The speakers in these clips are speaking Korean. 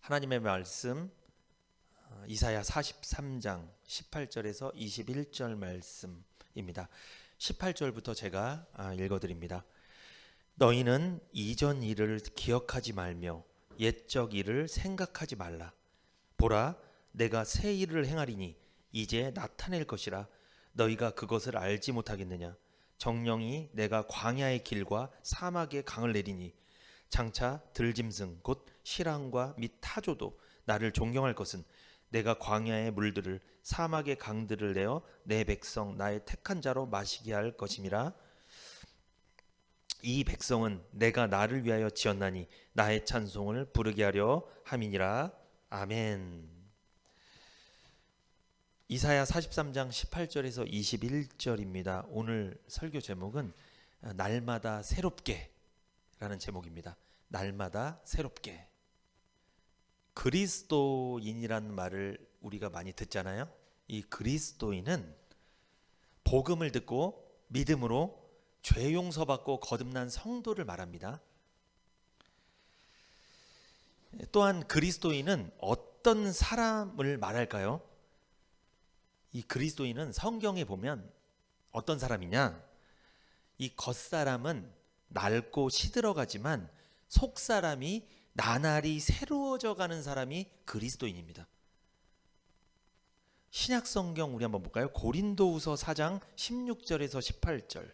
하나님의 말씀 이사야 43장 18절에서 21절 말씀입니다. 18절부터 제가 읽어드립니다. 너희는 이전 일을 기억하지 말며 옛적 일을 생각하지 말라. 보라, 내가 새 일을 행하리니 이제 나타낼 것이라. 너희가 그것을 알지 못하겠느냐? 정령이 내가 광야의 길과 사막의 강을 내리니 장차 들짐승 곧 시랑과 및 타조도 나를 존경할 것은 내가 광야의 물들을 사막의 강들을 내어 내 백성 나의 택한 자로 마시게 할 것임이라. 이 백성은 내가 나를 위하여 지었나니 나의 찬송을 부르게 하려 함이니라. 아멘. 이사야 43장 18절에서 21절입니다. 오늘 설교 제목은 날마다 새롭게 라는 제목입니다. 날마다 새롭게. 그리스도인이라는 말을 우리가 많이 듣잖아요. 이 그리스도인은 복음을 듣고 믿음으로 죄 용서받고 거듭난 성도를 말합니다. 또한 그리스도인은 어떤 사람을 말할까요? 이 그리스도인은 성경에 보면 어떤 사람이냐? 이 겉사람은 낡고 시들어가지만 속사람이 나날이 새로워져 가는 사람이 그리스도인입니다. 신약 성경 우리 한번 볼까요? 고린도후서 4장 16절에서 18절.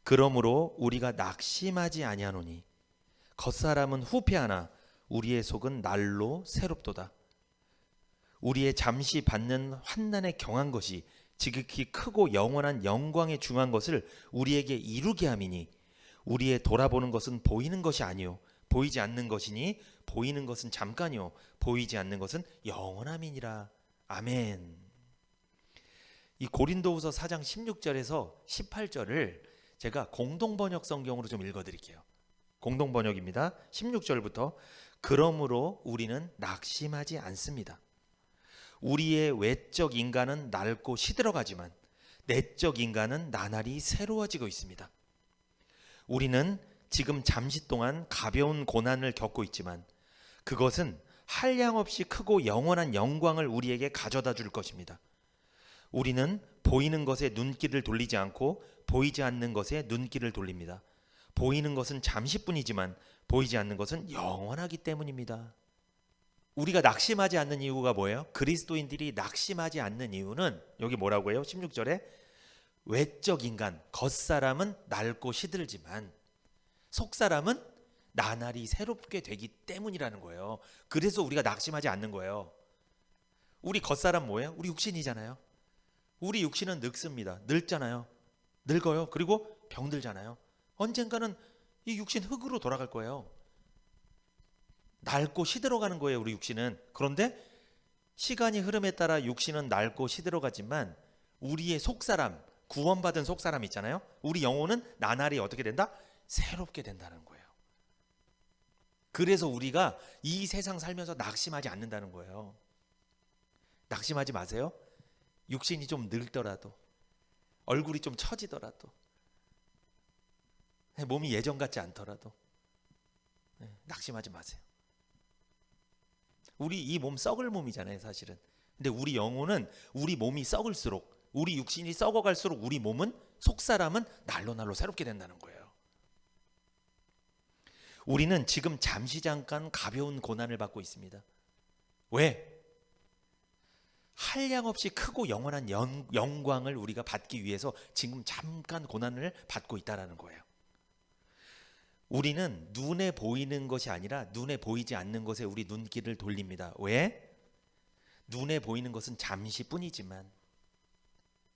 그러므로 우리가 낙심하지 아니하노니 겉사람은 후패하나 우리의 속은 날로 새롭도다. 우리의 잠시 받는 환난에 경한 것이 지극히 크고 영원한 영광에 중한 것을 우리에게 이루게 함이니 우리의 돌아보는 것은 보이는 것이 아니요 보이지 않는 것이니 보이는 것은 잠깐이요 보이지 않는 것은 영원함이니라. 아멘. 이 고린도후서 4장 16절에서 18절을 제가 공동번역 성경으로 좀 읽어드릴게요. 공동번역입니다. 16절부터 그러므로 우리는 낙심하지 않습니다. 우리의 외적 인간은 낡고 시들어가지만 내적 인간은 나날이 새로워지고 있습니다. 우리는 지금 잠시 동안 가벼운 고난을 겪고 있지만 그것은 한량없이 크고 영원한 영광을 우리에게 가져다 줄 것입니다. 우리는 보이는 것에 눈길을 돌리지 않고 보이지 않는 것에 눈길을 돌립니다. 보이는 것은 잠시뿐이지만 보이지 않는 것은 영원하기 때문입니다. 우리가 낙심하지 않는 이유가 뭐예요? 그리스도인들이 낙심하지 않는 이유는 여기 뭐라고 해요? 16절에 외적 인간, 겉사람은 낡고 시들지만 속사람은 나날이 새롭게 되기 때문이라는 거예요. 그래서 우리가 낙심하지 않는 거예요. 우리 겉사람 뭐예요? 우리 육신이잖아요. 우리 육신은 늙습니다. 늙잖아요. 늙어요. 그리고 병들잖아요. 언젠가는 이 육신 흙으로 돌아갈 거예요. 낡고 시들어가는 거예요. 우리 육신은. 그런데 시간이 흐름에 따라 육신은 낡고 시들어가지만 우리의 속사람, 구원받은 속사람 있잖아요. 우리 영혼은 나날이 어떻게 된다? 새롭게 된다는 거예요. 그래서 우리가 이 세상 살면서 낙심하지 않는다는 거예요. 낙심하지 마세요. 육신이 좀 늙더라도 얼굴이 좀 처지더라도 몸이 예전 같지 않더라도 낙심하지 마세요. 우리 이 몸 썩을 몸이잖아요, 사실은. 근데 우리 영혼은 우리 몸이 썩을수록, 우리 육신이 썩어갈수록 우리 몸은, 속사람은 날로 새롭게 된다는 거예요. 우리는 지금 잠시 잠깐 가벼운 고난을 받고 있습니다. 왜? 한량없이 크고 영원한 영광을 우리가 받기 위해서 지금 잠깐 고난을 받고 있다는 거예요. 우리는 눈에 보이는 것이 아니라 눈에 보이지 않는 것에 우리 눈길을 돌립니다. 왜? 눈에 보이는 것은 잠시뿐이지만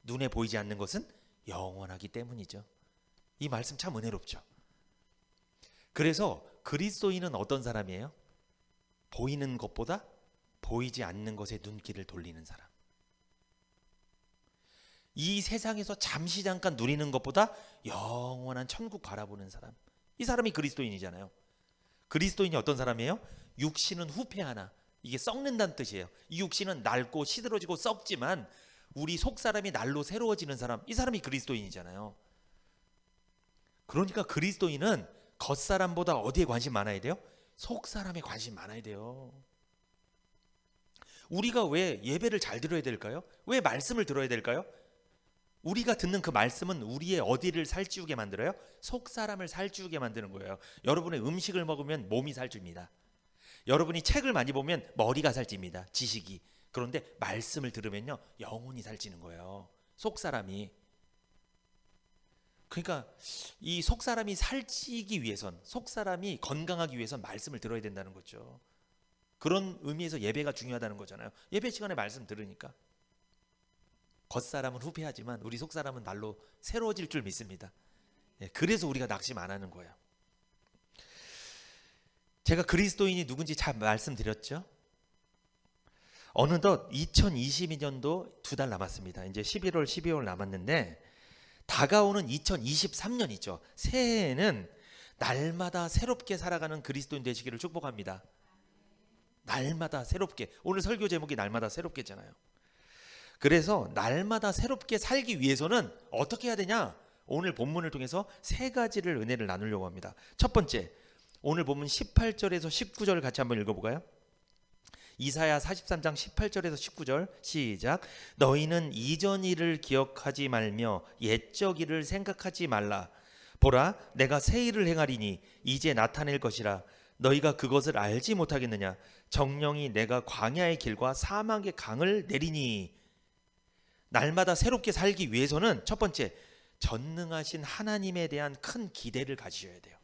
눈에 보이지 않는 것은 영원하기 때문이죠. 이 말씀 참 은혜롭죠. 그래서 그리스도인은 어떤 사람이에요? 보이는 것보다 보이지 않는 것에 눈길을 돌리는 사람. 이 세상에서 잠시 잠깐 누리는 것보다 영원한 천국 바라보는 사람. 이 사람이 그리스도인이잖아요. 그리스도인이 어떤 사람이에요? 육신은 후패하나, 이게 썩는다는 뜻이에요. 이 육신은 낡고 시들어지고 썩지만 우리 속사람이 날로 새로워지는 사람, 이 사람이 그리스도인이잖아요. 그러니까 그리스도인은 겉사람보다 어디에 관심 많아야 돼요? 속사람에 관심 많아야 돼요. 우리가 왜 예배를 잘 들어야 될까요? 왜 말씀을 들어야 될까요? 우리가 듣는 그 말씀은 우리의 어디를 살찌우게 만들어요? 속 사람을 살찌우게 만드는 거예요. 여러분의 음식을 먹으면 몸이 살찝니다. 여러분이 책을 많이 보면 머리가 살찝니다. 지식이. 그런데 말씀을 들으면요, 영혼이 살찌는 거예요. 속 사람이. 그러니까 이 속 사람이 살찌기 위해선, 속 사람이 건강하기 위해선 말씀을 들어야 된다는 거죠. 그런 의미에서 예배가 중요하다는 거잖아요. 예배 시간에 말씀 들으니까. 겉사람은 후패하지만 우리 속사람은 날로 새로워질 줄 믿습니다. 그래서 우리가 낙심 안 하는 거예요. 제가 그리스도인이 누군지 잘 말씀드렸죠. 어느덧 2022년도 2달 남았습니다. 이제 11월, 12월 남았는데 다가오는 2023년 있죠. 새해에는 날마다 새롭게 살아가는 그리스도인 되시기를 축복합니다. 날마다 새롭게. 오늘 설교 제목이 날마다 새롭게잖아요. 그래서 날마다 새롭게 살기 위해서는 어떻게 해야 되냐? 오늘 본문을 통해서 세 가지를 은혜를 나누려고 합니다. 첫 번째, 오늘 본문 18절에서 19절 같이 한번 읽어볼까요? 이사야 43장 18절에서 19절 시작. 너희는 이전 일을 기억하지 말며 옛적 일을 생각하지 말라. 보라, 내가 새 일을 행하리니 이제 나타낼 것이라. 너희가 그것을 알지 못하겠느냐? 정령이 내가 광야의 길과 사막의 강을 내리니. 날마다 새롭게 살기 위해서는 첫 번째, 전능하신 하나님에 대한 큰 기대를 가지셔야 돼요.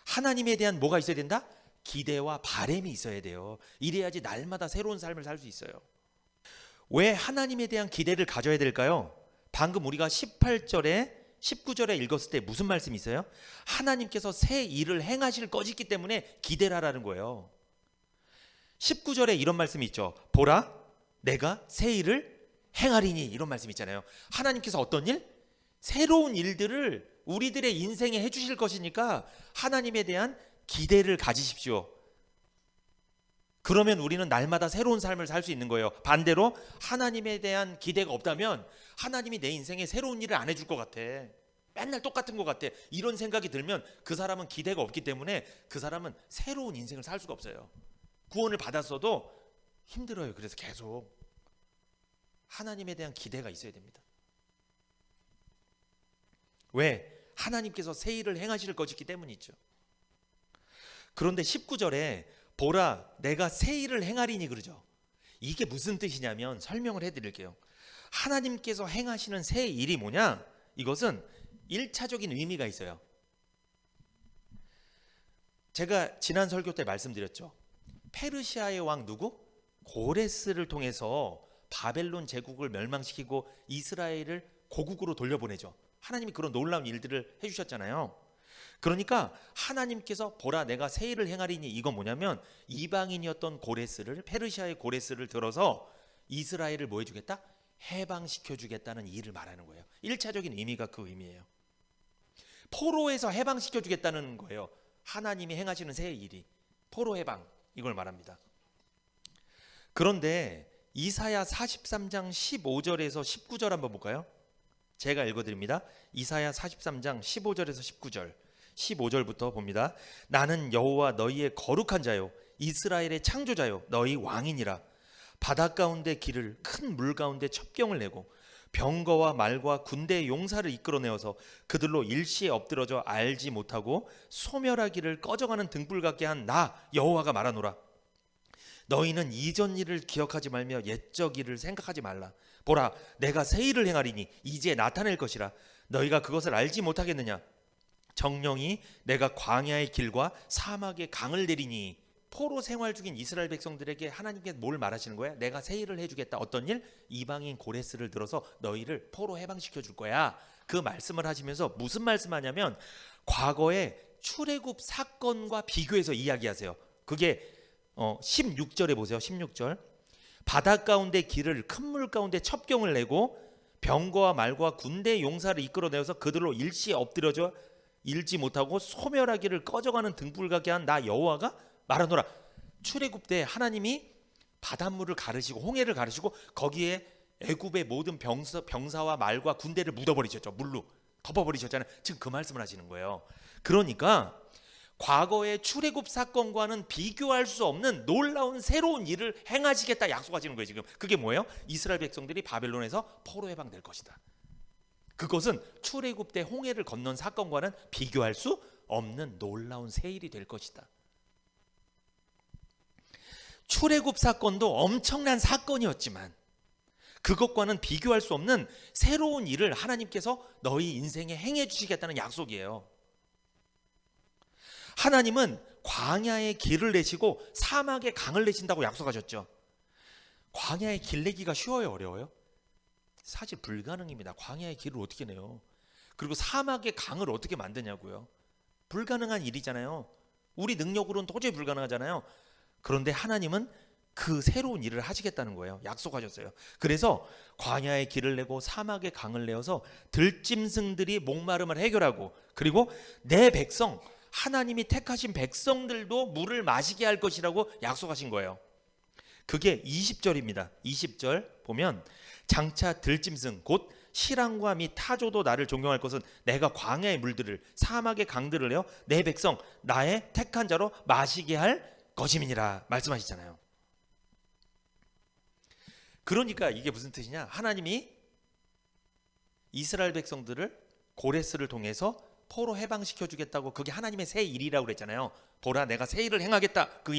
하나님에 대한 뭐가 있어야 된다? 기대와 바람이 있어야 돼요. 이래야지 날마다 새로운 삶을 살 수 있어요. 왜 하나님에 대한 기대를 가져야 될까요? 방금 우리가 18절에 19절에 읽었을 때 무슨 말씀이 있어요? 하나님께서 새 일을 행하실 것이기 때문에 기대를 하라는 거예요. 19절에 이런 말씀이 있죠. 보라, 내가 새 일을 행하리니, 이런 말씀 있잖아요. 하나님께서 어떤 일? 새로운 일들을 우리들의 인생에 해주실 것이니까 하나님에 대한 기대를 가지십시오. 그러면 우리는 날마다 새로운 삶을 살 수 있는 거예요. 반대로 하나님에 대한 기대가 없다면 하나님이 내 인생에 새로운 일을 안 해줄 것 같아. 맨날 똑같은 것 같아. 이런 생각이 들면 그 사람은 기대가 없기 때문에 그 사람은 새로운 인생을 살 수가 없어요. 구원을 받았어도 힘들어요. 그래서 계속 하나님에 대한 기대가 있어야 됩니다. 왜? 하나님께서 새 일을 행하실 것이기 때문이죠. 그런데 19절에 보라, 내가 새 일을 행하리니 그러죠. 이게 무슨 뜻이냐면 설명을 해드릴게요. 하나님께서 행하시는 새 일이 뭐냐? 이것은 1차적인 의미가 있어요. 제가 지난 설교 때 말씀드렸죠. 페르시아의 왕 누구? 고레스를 통해서 바벨론 제국을 멸망시키고 이스라엘을 고국으로 돌려보내죠. 하나님이 그런 놀라운 일들을 해주셨잖아요. 그러니까 하나님께서 보라, 내가 새 일을 행하리니, 이건 뭐냐면 이방인이었던 고레스를, 페르시아의 고레스를 들어서 이스라엘을 뭐 해주겠다? 해방시켜주겠다는 일을 말하는 거예요. 1차적인 의미가 그 의미예요. 포로에서 해방시켜주겠다는 거예요. 하나님이 행하시는 새 일이 포로 해방, 이걸 말합니다. 그런데 이사야 43장 15절에서 19절 한번 볼까요? 제가 읽어드립니다. 이사야 43장 15절에서 19절. 15절부터 봅니다. 나는 여호와 너희의 거룩한 자요, 이스라엘의 창조자요, 너희 왕이니라. 바다 가운데 길을, 큰 물 가운데 첩경을 내고 병거와 말과 군대의 용사를 이끌어내어서 그들로 일시에 엎드러져 알지 못하고 소멸하기를 꺼져가는 등불 같게 한 나 여호와가 말하노라. 너희는 이전 일을 기억하지 말며 옛적 일을 생각하지 말라. 보라, 내가 새 일을 행하리니 이제 나타낼 것이라. 너희가 그것을 알지 못하겠느냐? 정령이 내가 광야의 길과 사막의 강을 내리니. 포로 생활 중인 이스라엘 백성들에게 하나님께서 뭘 말하시는 거야? 내가 새 일을 해주겠다. 어떤 일? 이방인 고레스를 들어서 너희를 포로 해방시켜 줄 거야. 그 말씀을 하시면서 무슨 말씀하냐면 과거의 출애굽 사건과 비교해서 이야기하세요. 그게 16절에 보세요. 16절. 바다 가운데 길을, 큰 물 가운데 첩경을 내고 병거와 말과 군대 용사를 이끌어내어서 그들로 일시에 엎드려져 읽지 못하고 소멸하기를 꺼져가는 등불 같게 한 나 여호와가 말하노라. 출애굽 때 하나님이 바닷물을 가르시고 홍해를 가르시고 거기에 애굽의 모든 병사와 말과 군대를 묻어버리셨죠. 물로 덮어버리셨잖아요. 지금 그 말씀을 하시는 거예요. 그러니까 과거의 출애굽 사건과는 비교할 수 없는 놀라운 새로운 일을 행하시겠다 약속하시는 거예요. 지금 그게 뭐예요? 이스라엘 백성들이 바벨론에서 포로 해방될 것이다. 그것은 출애굽 때 홍해를 건넌 사건과는 비교할 수 없는 놀라운 새 일이 될 것이다. 출애굽 사건도 엄청난 사건이었지만 그것과는 비교할 수 없는 새로운 일을 하나님께서 너희 인생에 행해 주시겠다는 약속이에요. 하나님은 광야에 길을 내시고 사막에 강을 내신다고 약속하셨죠. 광야에 길 내기가 쉬워요, 어려워요? 사실 불가능입니다. 광야에 길을 어떻게 내요? 그리고 사막에 강을 어떻게 만드냐고요? 불가능한 일이잖아요. 우리 능력으로는 도저히 불가능하잖아요. 그런데 하나님은 그 새로운 일을 하시겠다는 거예요. 약속하셨어요. 그래서 광야에 길을 내고 사막에 강을 내어서 들짐승들이 목마름을 해결하고, 그리고 내 백성, 하나님이 택하신 백성들도 물을 마시게 할 것이라고 약속하신 거예요. 그게 20절입니다. 20절 보면 장차 들짐승 곧 시랑과 및 타조도 나를 존경할 것은 내가 광야의 물들을 사막의 강들을 내어 내 백성 나의 택한 자로 마시게 할 것임이니라 말씀하시잖아요. 그러니까 이게 무슨 뜻이냐? 하나님이 이스라엘 백성들을 고레스를 통해서 포로 해방시켜 주겠다고, 그게 하나님의 새 일이라고 그랬잖아요. 보라 내가 새 일을 행하겠다. 그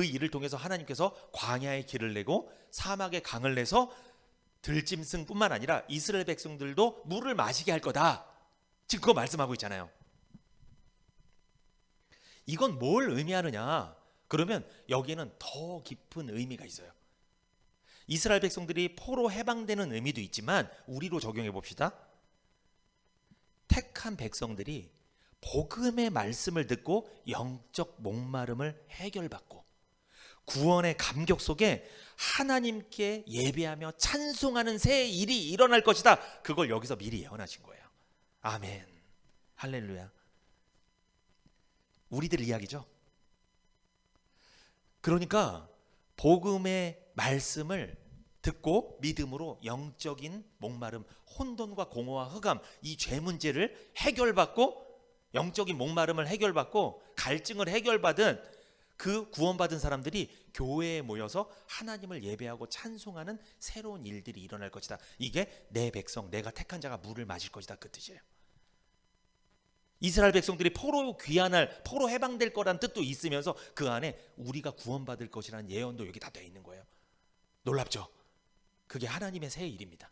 일을 통해서 하나님께서 광야의 길을 내고 사막의 강을 내서 들짐승뿐만 아니라 이스라엘 백성들도 물을 마시게 할 거다. 지금 그거 말씀하고 있잖아요. 이건 뭘 의미하느냐? 그러면 여기에는 더 깊은 의미가 있어요. 이스라엘 백성들이 포로 해방되는 의미도 있지만 우리로 적용해 봅시다. 택한 백성들이 복음의 말씀을 듣고 영적 목마름을 해결받고 구원의 감격 속에 하나님께 예배하며 찬송하는 새 일이 일어날 것이다. 그걸 여기서 미리 예언하신 거예요. 아멘. 할렐루야. 우리들 이야기죠. 그러니까 복음의 말씀을 듣고 믿음으로 영적인 목마름, 혼돈과 공허와 흑암, 이 죄 문제를 해결받고 영적인 목마름을 해결받고 갈증을 해결받은 그 구원받은 사람들이 교회에 모여서 하나님을 예배하고 찬송하는 새로운 일들이 일어날 것이다. 이게 내 백성, 내가 택한 자가 물을 마실 것이다. 그 뜻이에요. 이스라엘 백성들이 포로 귀환할, 포로 해방될 거란 뜻도 있으면서 그 안에 우리가 구원받을 것이라는 예언도 여기 다 되어 있는 거예요. 놀랍죠? 그게 하나님의 새 일입니다.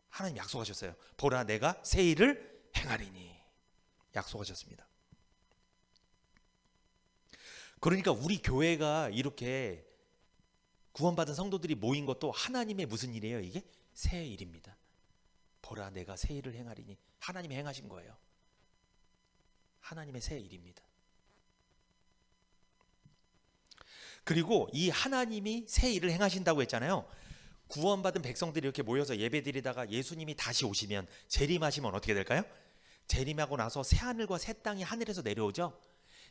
하나님 약속하셨어요. 보라 내가 새 일을 행하리니 약속하셨습니다. 그러니까 우리 교회가 이렇게 구원받은 성도들이 모인 것도 하나님의 무슨 일이에요? 이게 새 일입니다. 보라 내가 새 일을 행하리니 하나님이 행하신 거예요. 하나님의 새 일입니다. 그리고 이 하나님이 새 일을 행하신다고 했잖아요. 구원받은 백성들이 이렇게 모여서 예배드리다가 예수님이 다시 오시면, 재림하시면 어떻게 될까요? 재림하고 나서 새 하늘과 새 땅이 하늘에서 내려오죠.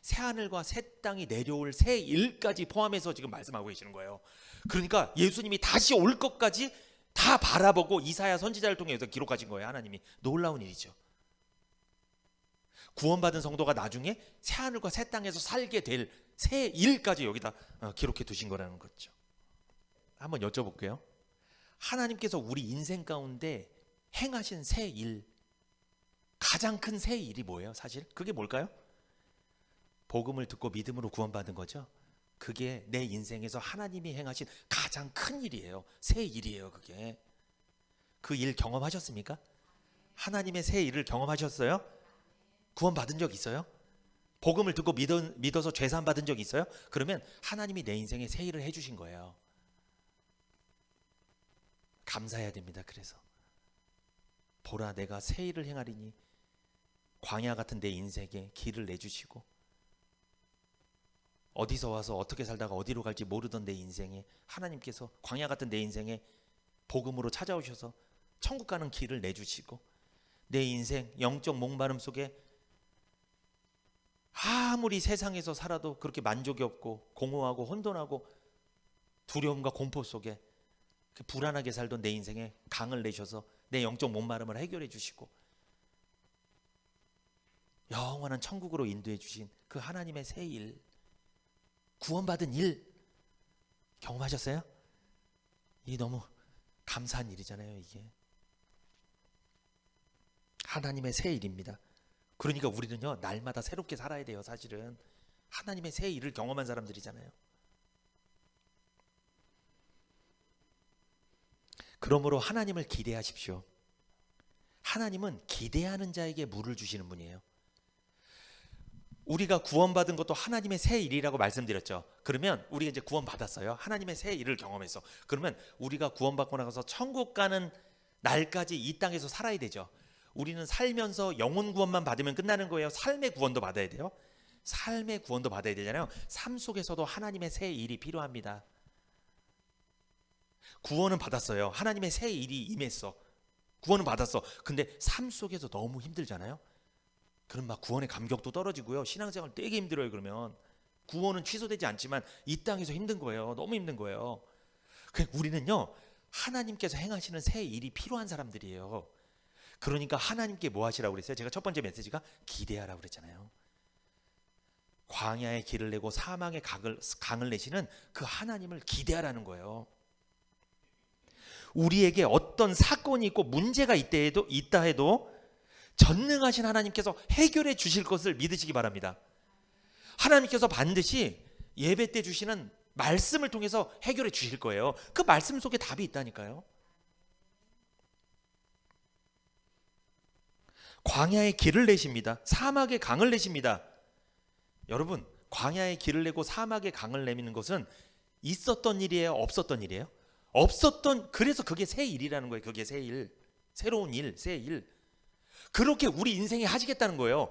새 하늘과 새 땅이 내려올 새 일까지 포함해서 지금 말씀하고 계시는 거예요. 그러니까 예수님이 다시 올 것까지 다 바라보고 이사야 선지자를 통해서 기록하신 거예요. 하나님이. 놀라운 일이죠. 구원받은 성도가 나중에 새 하늘과 새 땅에서 살게 될 새 일까지 여기다 기록해 두신 거라는 거죠. 한번 여쭤볼게요. 하나님께서 우리 인생 가운데 행하신 새 일, 가장 큰 새 일이 뭐예요? 사실 그게 뭘까요? 복음을 듣고 믿음으로 구원받은 거죠. 그게 내 인생에서 하나님이 행하신 가장 큰 일이에요. 새 일이에요. 그게. 그 일 경험하셨습니까? 하나님의 새 일을 경험하셨어요? 구원받은 적 있어요? 복음을 듣고 믿어서 죄사함 받은 적 있어요? 그러면 하나님이 내 인생에 새 일을 해주신 거예요. 감사해야 됩니다. 그래서 보라 내가 새 일을 행하리니, 광야 같은 내 인생에 길을 내주시고 어디서 와서 어떻게 살다가 어디로 갈지 모르던 내 인생에 하나님께서 광야 같은 내 인생에 복음으로 찾아오셔서 천국 가는 길을 내주시고, 내 인생 영적 목마름 속에 아무리 세상에서 살아도 그렇게 만족이 없고 공허하고 혼돈하고 두려움과 공포 속에 불안하게 살던 내 인생에 강을 내셔서 내 영적 목마름을 해결해 주시고, 영원한 천국으로 인도해 주신 그 하나님의 새 일, 구원받은 일 경험하셨어요? 이게 너무 감사한 일이잖아요. 이게 하나님의 새 일입니다. 그러니까 우리는요, 날마다 새롭게 살아야 돼요. 사실은 하나님의 새 일을 경험한 사람들이잖아요. 그러므로 하나님을 기대하십시오. 하나님은 기대하는 자에게 물을 주시는 분이에요. 우리가 구원받은 것도 하나님의 새 일이라고 말씀드렸죠. 그러면 우리가 이제 구원받았어요. 하나님의 새 일을 경험해서. 그러면 우리가 구원받고 나가서 천국 가는 날까지 이 땅에서 살아야 되죠. 우리는 살면서 영혼 구원만 받으면 끝나는 거예요. 삶의 구원도 받아야 돼요. 삶의 구원도 받아야 되잖아요. 삶 속에서도 하나님의 새 일이 필요합니다. 구원은 받았어요. 하나님의 새 일이 임했어. 구원은 받았어. 근데 삶 속에서 너무 힘들잖아요. 그럼 막 구원의 감격도 떨어지고요. 신앙생활 되게 힘들어요. 그러면 구원은 취소되지 않지만 이 땅에서 힘든 거예요. 너무 힘든 거예요. 우리는요, 하나님께서 행하시는 새 일이 필요한 사람들이에요. 그러니까 하나님께 뭐 하시라고 그랬어요? 제가 첫 번째 메시지가 기대하라고 그랬잖아요. 광야의 길을 내고 사망의 강을 내시는 그 하나님을 기대하라는 거예요. 우리에게 어떤 사건이 있고 문제가 있다 해도 전능하신 하나님께서 해결해 주실 것을 믿으시기 바랍니다. 하나님께서 반드시 예배 때 주시는 말씀을 통해서 해결해 주실 거예요. 그 말씀 속에 답이 있다니까요. 광야의 길을 내십니다. 사막의 강을 내십니다. 여러분, 광야의 길을 내고 사막의 강을 내미는 것은 있었던 일이에요? 없었던 일이에요? 그래서 그게 새 일이라는 거예요. 그게 새 일, 새로운 일, 새 일. 그렇게 우리 인생에 하시겠다는 거예요.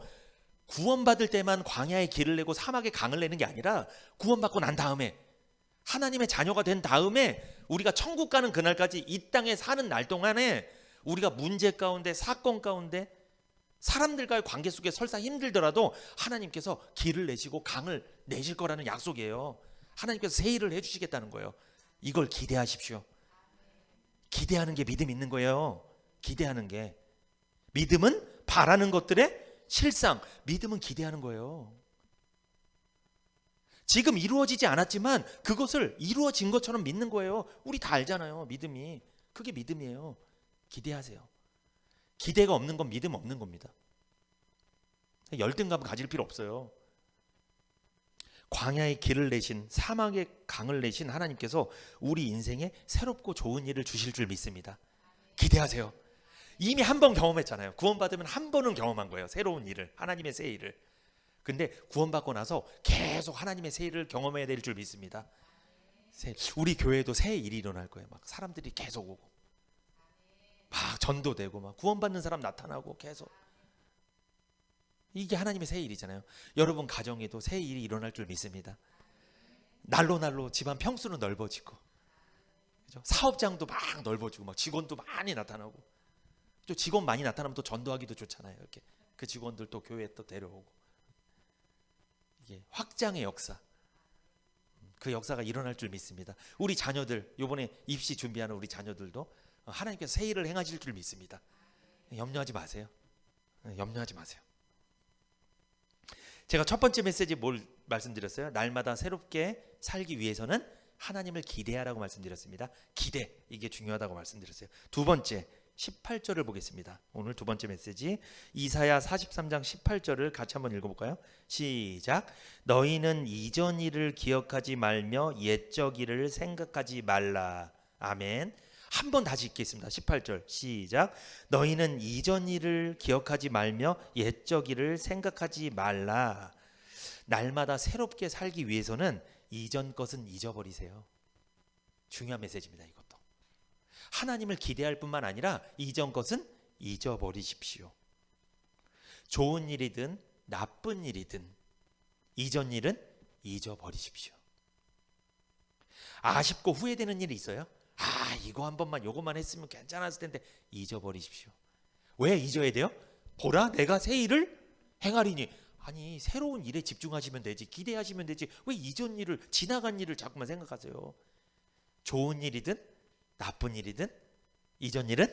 구원받을 때만 광야의 길을 내고 사막의 강을 내는 게 아니라 구원받고 난 다음에, 하나님의 자녀가 된 다음에 우리가 천국 가는 그날까지 이 땅에 사는 날 동안에 우리가 문제 가운데, 사건 가운데, 사람들과의 관계 속에 설사 힘들더라도 하나님께서 길을 내시고 강을 내실 거라는 약속이에요. 하나님께서 새 일을 해주시겠다는 거예요. 이걸 기대하십시오. 기대하는 게 믿음 있는 거예요. 기대하는 게. 믿음은 바라는 것들의 실상, 믿음은 기대하는 거예요. 지금 이루어지지 않았지만 그것을 이루어진 것처럼 믿는 거예요. 우리 다 알잖아요. 믿음이. 그게 믿음이에요. 기대하세요. 기대가 없는 건 믿음 없는 겁니다. 열등감 가질 필요 없어요. 광야의 길을 내신, 사막의 강을 내신 하나님께서 우리 인생에 새롭고 좋은 일을 주실 줄 믿습니다. 기대하세요. 이미 한 번 경험했잖아요. 구원받으면 한 번은 경험한 거예요. 새로운 일을, 하나님의 새 일을. 근데 구원받고 나서 계속 하나님의 새 일을 경험해야 될 줄 믿습니다. 우리 교회도 새 일이 일어날 거예요. 막 사람들이 계속 오고, 막 전도되고, 막 구원받는 사람 나타나고 계속. 이게 하나님의 새 일이잖아요. 여러분 가정에도 새 일이 일어날 줄 믿습니다. 날로 집안 평수는 넓어지고, 그죠? 사업장도 막 넓어지고, 막 직원도 많이 나타나고. 또 직원 많이 나타나면 또 전도하기도 좋잖아요. 이렇게 그 직원들 또 교회에 또 데려오고. 이게 확장의 역사, 그 역사가 일어날 줄 믿습니다. 우리 자녀들, 이번에 입시 준비하는 우리 자녀들도 하나님께서 새 일을 행하실 줄 믿습니다. 염려하지 마세요. 염려하지 마세요. 제가 첫 번째 메시지 뭘 말씀드렸어요? 날마다 새롭게 살기 위해서는 하나님을 기대하라고 말씀드렸습니다. 기대, 이게 중요하다고 말씀드렸어요. 두 번째, 18절을 보겠습니다. 오늘 두 번째 메시지, 이사야 43장 18절을 같이 한번 읽어볼까요? 시작. 너희는 이전 일을 기억하지 말며 옛적 일을 생각하지 말라. 아멘. 한 번 다시 읽겠습니다. 18절 시작. 너희는 이전 일을 기억하지 말며 옛적 일을 생각하지 말라. 날마다 새롭게 살기 위해서는 이전 것은 잊어버리세요. 중요한 메시지입니다. 이것도 하나님을 기대할 뿐만 아니라 이전 것은 잊어버리십시오. 좋은 일이든 나쁜 일이든 이전 일은 잊어버리십시오. 아쉽고 후회되는 일이 있어요? 이거 한 번만, 요것만 했으면 괜찮았을 텐데 잊어버리십시오. 왜 잊어야 돼요? 보라, 내가 새 일을 행하리니. 아니, 새로운 일에 집중하시면 되지, 기대하시면 되지, 왜 이전 일을, 지나간 일을 자꾸만 생각하세요? 좋은 일이든 나쁜 일이든 이전 일은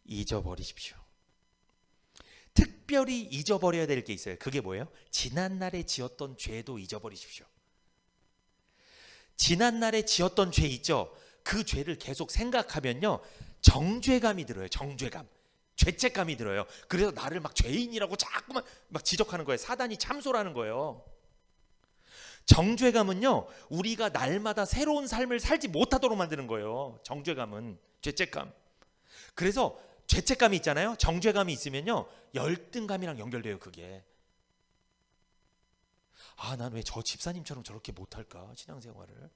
잊어버리십시오. 특별히 잊어버려야 될 게 있어요. 그게 뭐예요? 지난날에 지었던 죄도 잊어버리십시오. 지난날에 지었던 죄 있죠? 그 죄를 계속 생각하면요, 정죄감이 들어요. 정죄감, 죄책감이 들어요. 그래서 나를 막 죄인이라고 자꾸만 막 지적하는 거예요. 사단이 참소라는 거예요. 정죄감은요, 우리가 날마다 새로운 삶을 살지 못하도록 만드는 거예요. 정죄감은, 죄책감. 그래서 죄책감이 있잖아요. 정죄감이 있으면요, 열등감이랑 연결돼요. 그게 난 왜 저 집사님처럼 저렇게 못할까, 신앙생활을.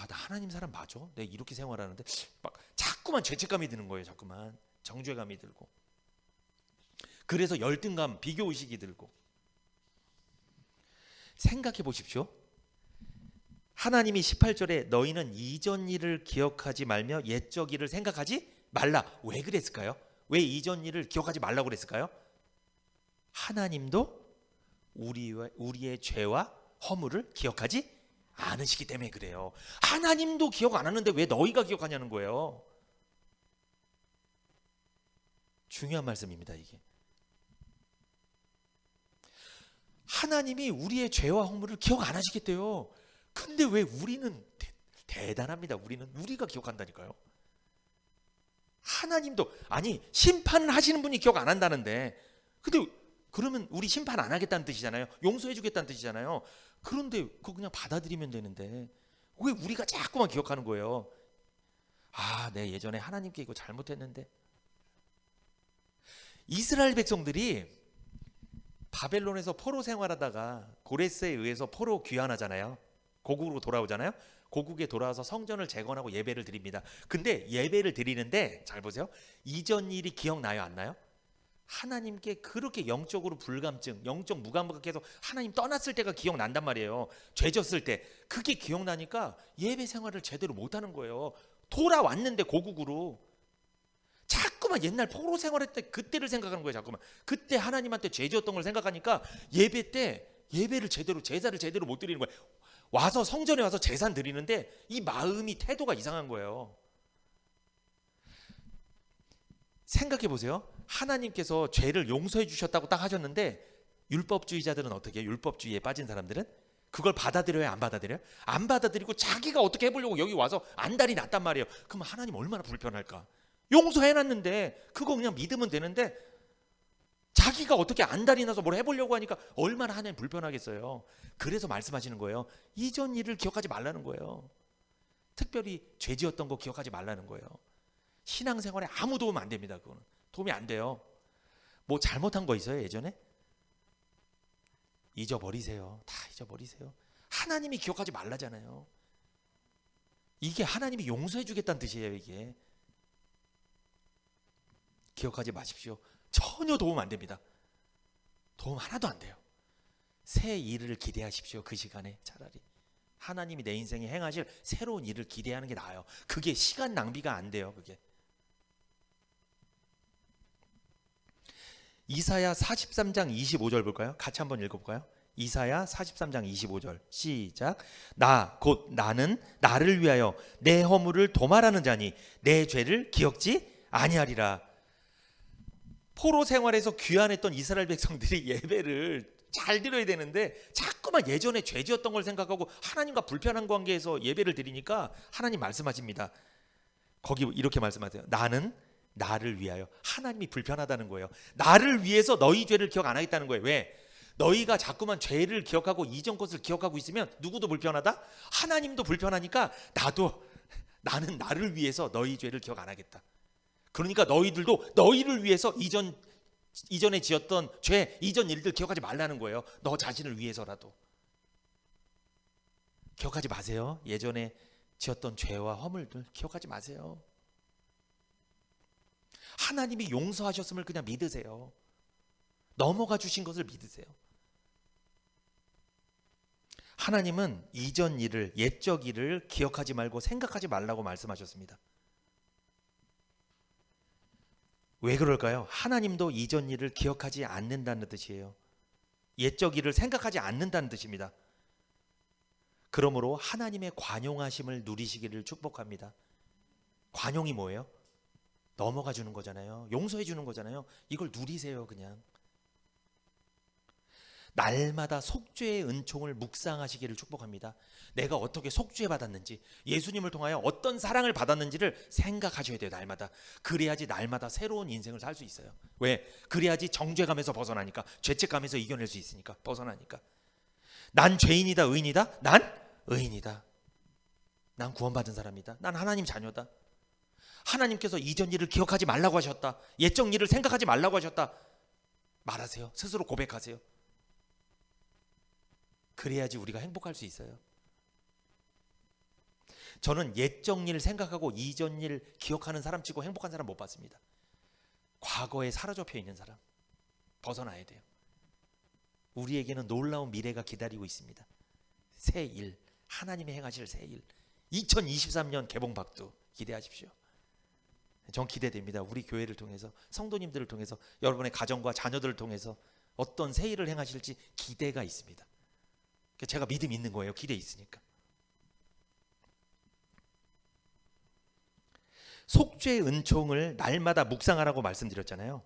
나 하나님 사람 맞아? 내가 이렇게 생활하는데 막 자꾸만 죄책감이 드는 거예요. 자꾸만 정죄감이 들고, 그래서 열등감, 비교의식이 들고. 생각해 보십시오. 하나님이 18절에 너희는 이전 일을 기억하지 말며 옛적 일을 생각하지 말라. 왜 그랬을까요? 왜 이전 일을 기억하지 말라고 그랬을까요? 하나님도 우리의 죄와 허물을 기억하지 않으시기 때문에 그래요. 하나님도 기억 안 하는데 왜 너희가 기억하냐는 거예요. 중요한 말씀입니다. 이게 하나님이 우리의 죄와 허물을 기억 안 하시겠대요. 근데 왜 우리는 대단합니다. 우리가 기억한다니까요. 하나님도, 아니 심판을 하시는 분이 기억 안 한다는데, 근데 그러면 우리 심판 안 하겠다는 뜻이잖아요. 용서해 주겠다는 뜻이잖아요. 그런데 그거 그냥 받아들이면 되는데 왜 우리가 자꾸만 기억하는 거예요? 내 예전에 하나님께 이거 잘못했는데. 이스라엘 백성들이 바벨론에서 포로 생활하다가 고레스에 의해서 포로 귀환하잖아요. 고국으로 돌아오잖아요. 고국에 돌아와서 성전을 재건하고 예배를 드립니다. 근데 예배를 드리는데 잘 보세요. 이전 일이 기억나요, 안 나요? 하나님께 그렇게 영적으로 불감증, 영적 무감각해서 하나님 떠났을 때가 기억난단 말이에요. 죄 졌을 때. 그게 기억나니까 예배 생활을 제대로 못하는 거예요. 돌아왔는데 고국으로 자꾸만 옛날 포로 생활할 때 그때를 생각하는 거예요. 자꾸만 그때 하나님한테 죄 지었던 걸 생각하니까 예배 때 예배를 제대로, 제사를 제대로 못 드리는 거예요. 와서 성전에 와서 제사 드리는데 이 마음이, 태도가 이상한 거예요. 생각해 보세요. 하나님께서 죄를 용서해 주셨다고 딱 하셨는데 율법주의자들은 어떻게 해요? 율법주의에 빠진 사람들은 그걸 받아들여요, 안 받아들여요? 안 받아들이고 자기가 어떻게 해보려고 여기 와서 안달이 났단 말이에요. 그럼 하나님 얼마나 불편할까? 용서해놨는데 그거 그냥 믿으면 되는데 자기가 어떻게 안달이 나서 뭘 해보려고 하니까 얼마나 하나님 불편하겠어요. 그래서 말씀하시는 거예요. 이전 일을 기억하지 말라는 거예요. 특별히 죄 지었던 거 기억하지 말라는 거예요. 신앙생활에 아무 도움 안 됩니다. 그거는 도움이 안 돼요. 뭐 잘못한 거 있어요? 예전에? 잊어버리세요. 다 잊어버리세요. 하나님이 기억하지 말라잖아요. 이게 하나님이 용서해 주겠다는 뜻이에요. 이게 기억하지 마십시오. 전혀 도움 안 됩니다. 도움 하나도 안 돼요. 새 일을 기대하십시오. 그 시간에 차라리 하나님이 내 인생에 행하실 새로운 일을 기대하는 게 나아요. 그게 시간 낭비가 안 돼요. 그게 이사야 43장 25절 볼까요? 같이 한번 읽어볼까요? 이사야 43장 25절 시작. 곧 나는 나를 위하여 내 허물을 도말하는 자니 내 죄를 기억지 아니하리라. 포로 생활에서 귀환했던 이스라엘 백성들이 예배를 잘 드려야 되는데 자꾸만 예전에 죄 지었던 걸 생각하고 하나님과 불편한 관계에서 예배를 드리니까 하나님 말씀하십니다. 거기 이렇게 말씀하세요. 나는 나를 위하여. 하나님이 불편하다는 거예요. 나를 위해서 너희 죄를 기억 안 하겠다는 거예요. 왜? 너희가 자꾸만 죄를 기억하고 이전 것을 기억하고 있으면 누구도 불편하다? 하나님도 불편하니까 나는 나를 위해서 너희 죄를 기억 안 하겠다. 그러니까 너희들도 너희를 위해서 이전에 지었던 죄, 이전 일들 기억하지 말라는 거예요. 너 자신을 위해서라도 기억하지 마세요. 예전에 지었던 죄와 허물들 기억하지 마세요. 하나님이 용서하셨음을 그냥 믿으세요. 넘어가 주신 것을 믿으세요. 하나님은 이전 일을, 옛적 일을 기억하지 말고 생각하지 말라고 말씀하셨습니다. 왜 그럴까요? 하나님도 이전 일을 기억하지 않는다는 뜻이에요. 옛적 일을 생각하지 않는다는 뜻입니다. 그러므로 하나님의 관용하심을 누리시기를 축복합니다. 관용이 뭐예요? 넘어가 주는 거잖아요. 용서해 주는 거잖아요. 이걸 누리세요. 그냥 날마다 속죄의 은총을 묵상하시기를 축복합니다. 내가 어떻게 속죄 받았는지, 예수님을 통하여 어떤 사랑을 받았는지를 생각하셔야 돼요. 날마다. 그래야지 날마다 새로운 인생을 살 수 있어요. 왜? 그래야지 정죄감에서 벗어나니까, 죄책감에서 이겨낼 수 있으니까, 벗어나니까. 난 죄인이다, 의인이다? 난 의인이다. 난 구원받은 사람이다. 난 하나님 자녀다. 하나님께서 이전 일을 기억하지 말라고 하셨다. 옛적 일을 생각하지 말라고 하셨다. 말하세요. 스스로 고백하세요. 그래야지 우리가 행복할 수 있어요. 저는 옛적 일 생각하고 이전 일 기억하는 사람 치고 행복한 사람 못 봤습니다. 과거에 사로잡혀 있는 사람 벗어나야 돼요. 우리에게는 놀라운 미래가 기다리고 있습니다. 새 일, 하나님이 행하실 새 일. 2023년 개봉박두 기대하십시오. 전 기대됩니다. 우리 교회를 통해서, 성도님들을 통해서, 여러분의 가정과 자녀들을 통해서 어떤 새 일을 행하실지 기대가 있습니다. 제가 믿음 있는 거예요. 기대 있으니까. 속죄의 은총을 날마다 묵상하라고 말씀드렸잖아요.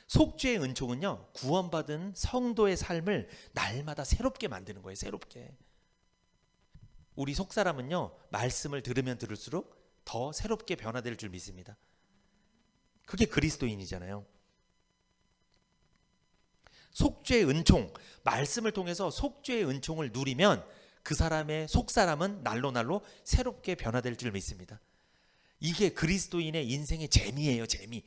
속죄의 은총은요, 구원받은 성도의 삶을 날마다 새롭게 만드는 거예요. 새롭게. 우리 속사람은요, 말씀을 들으면 들을수록 더 새롭게 변화될 줄 믿습니다. 그게 그리스도인이잖아요. 속죄의 은총, 말씀을 통해서 속죄의 은총을 누리면 그 사람의 속사람은 날로 새롭게 변화될 줄 믿습니다. 이게 그리스도인의 인생의 재미예요. 재미.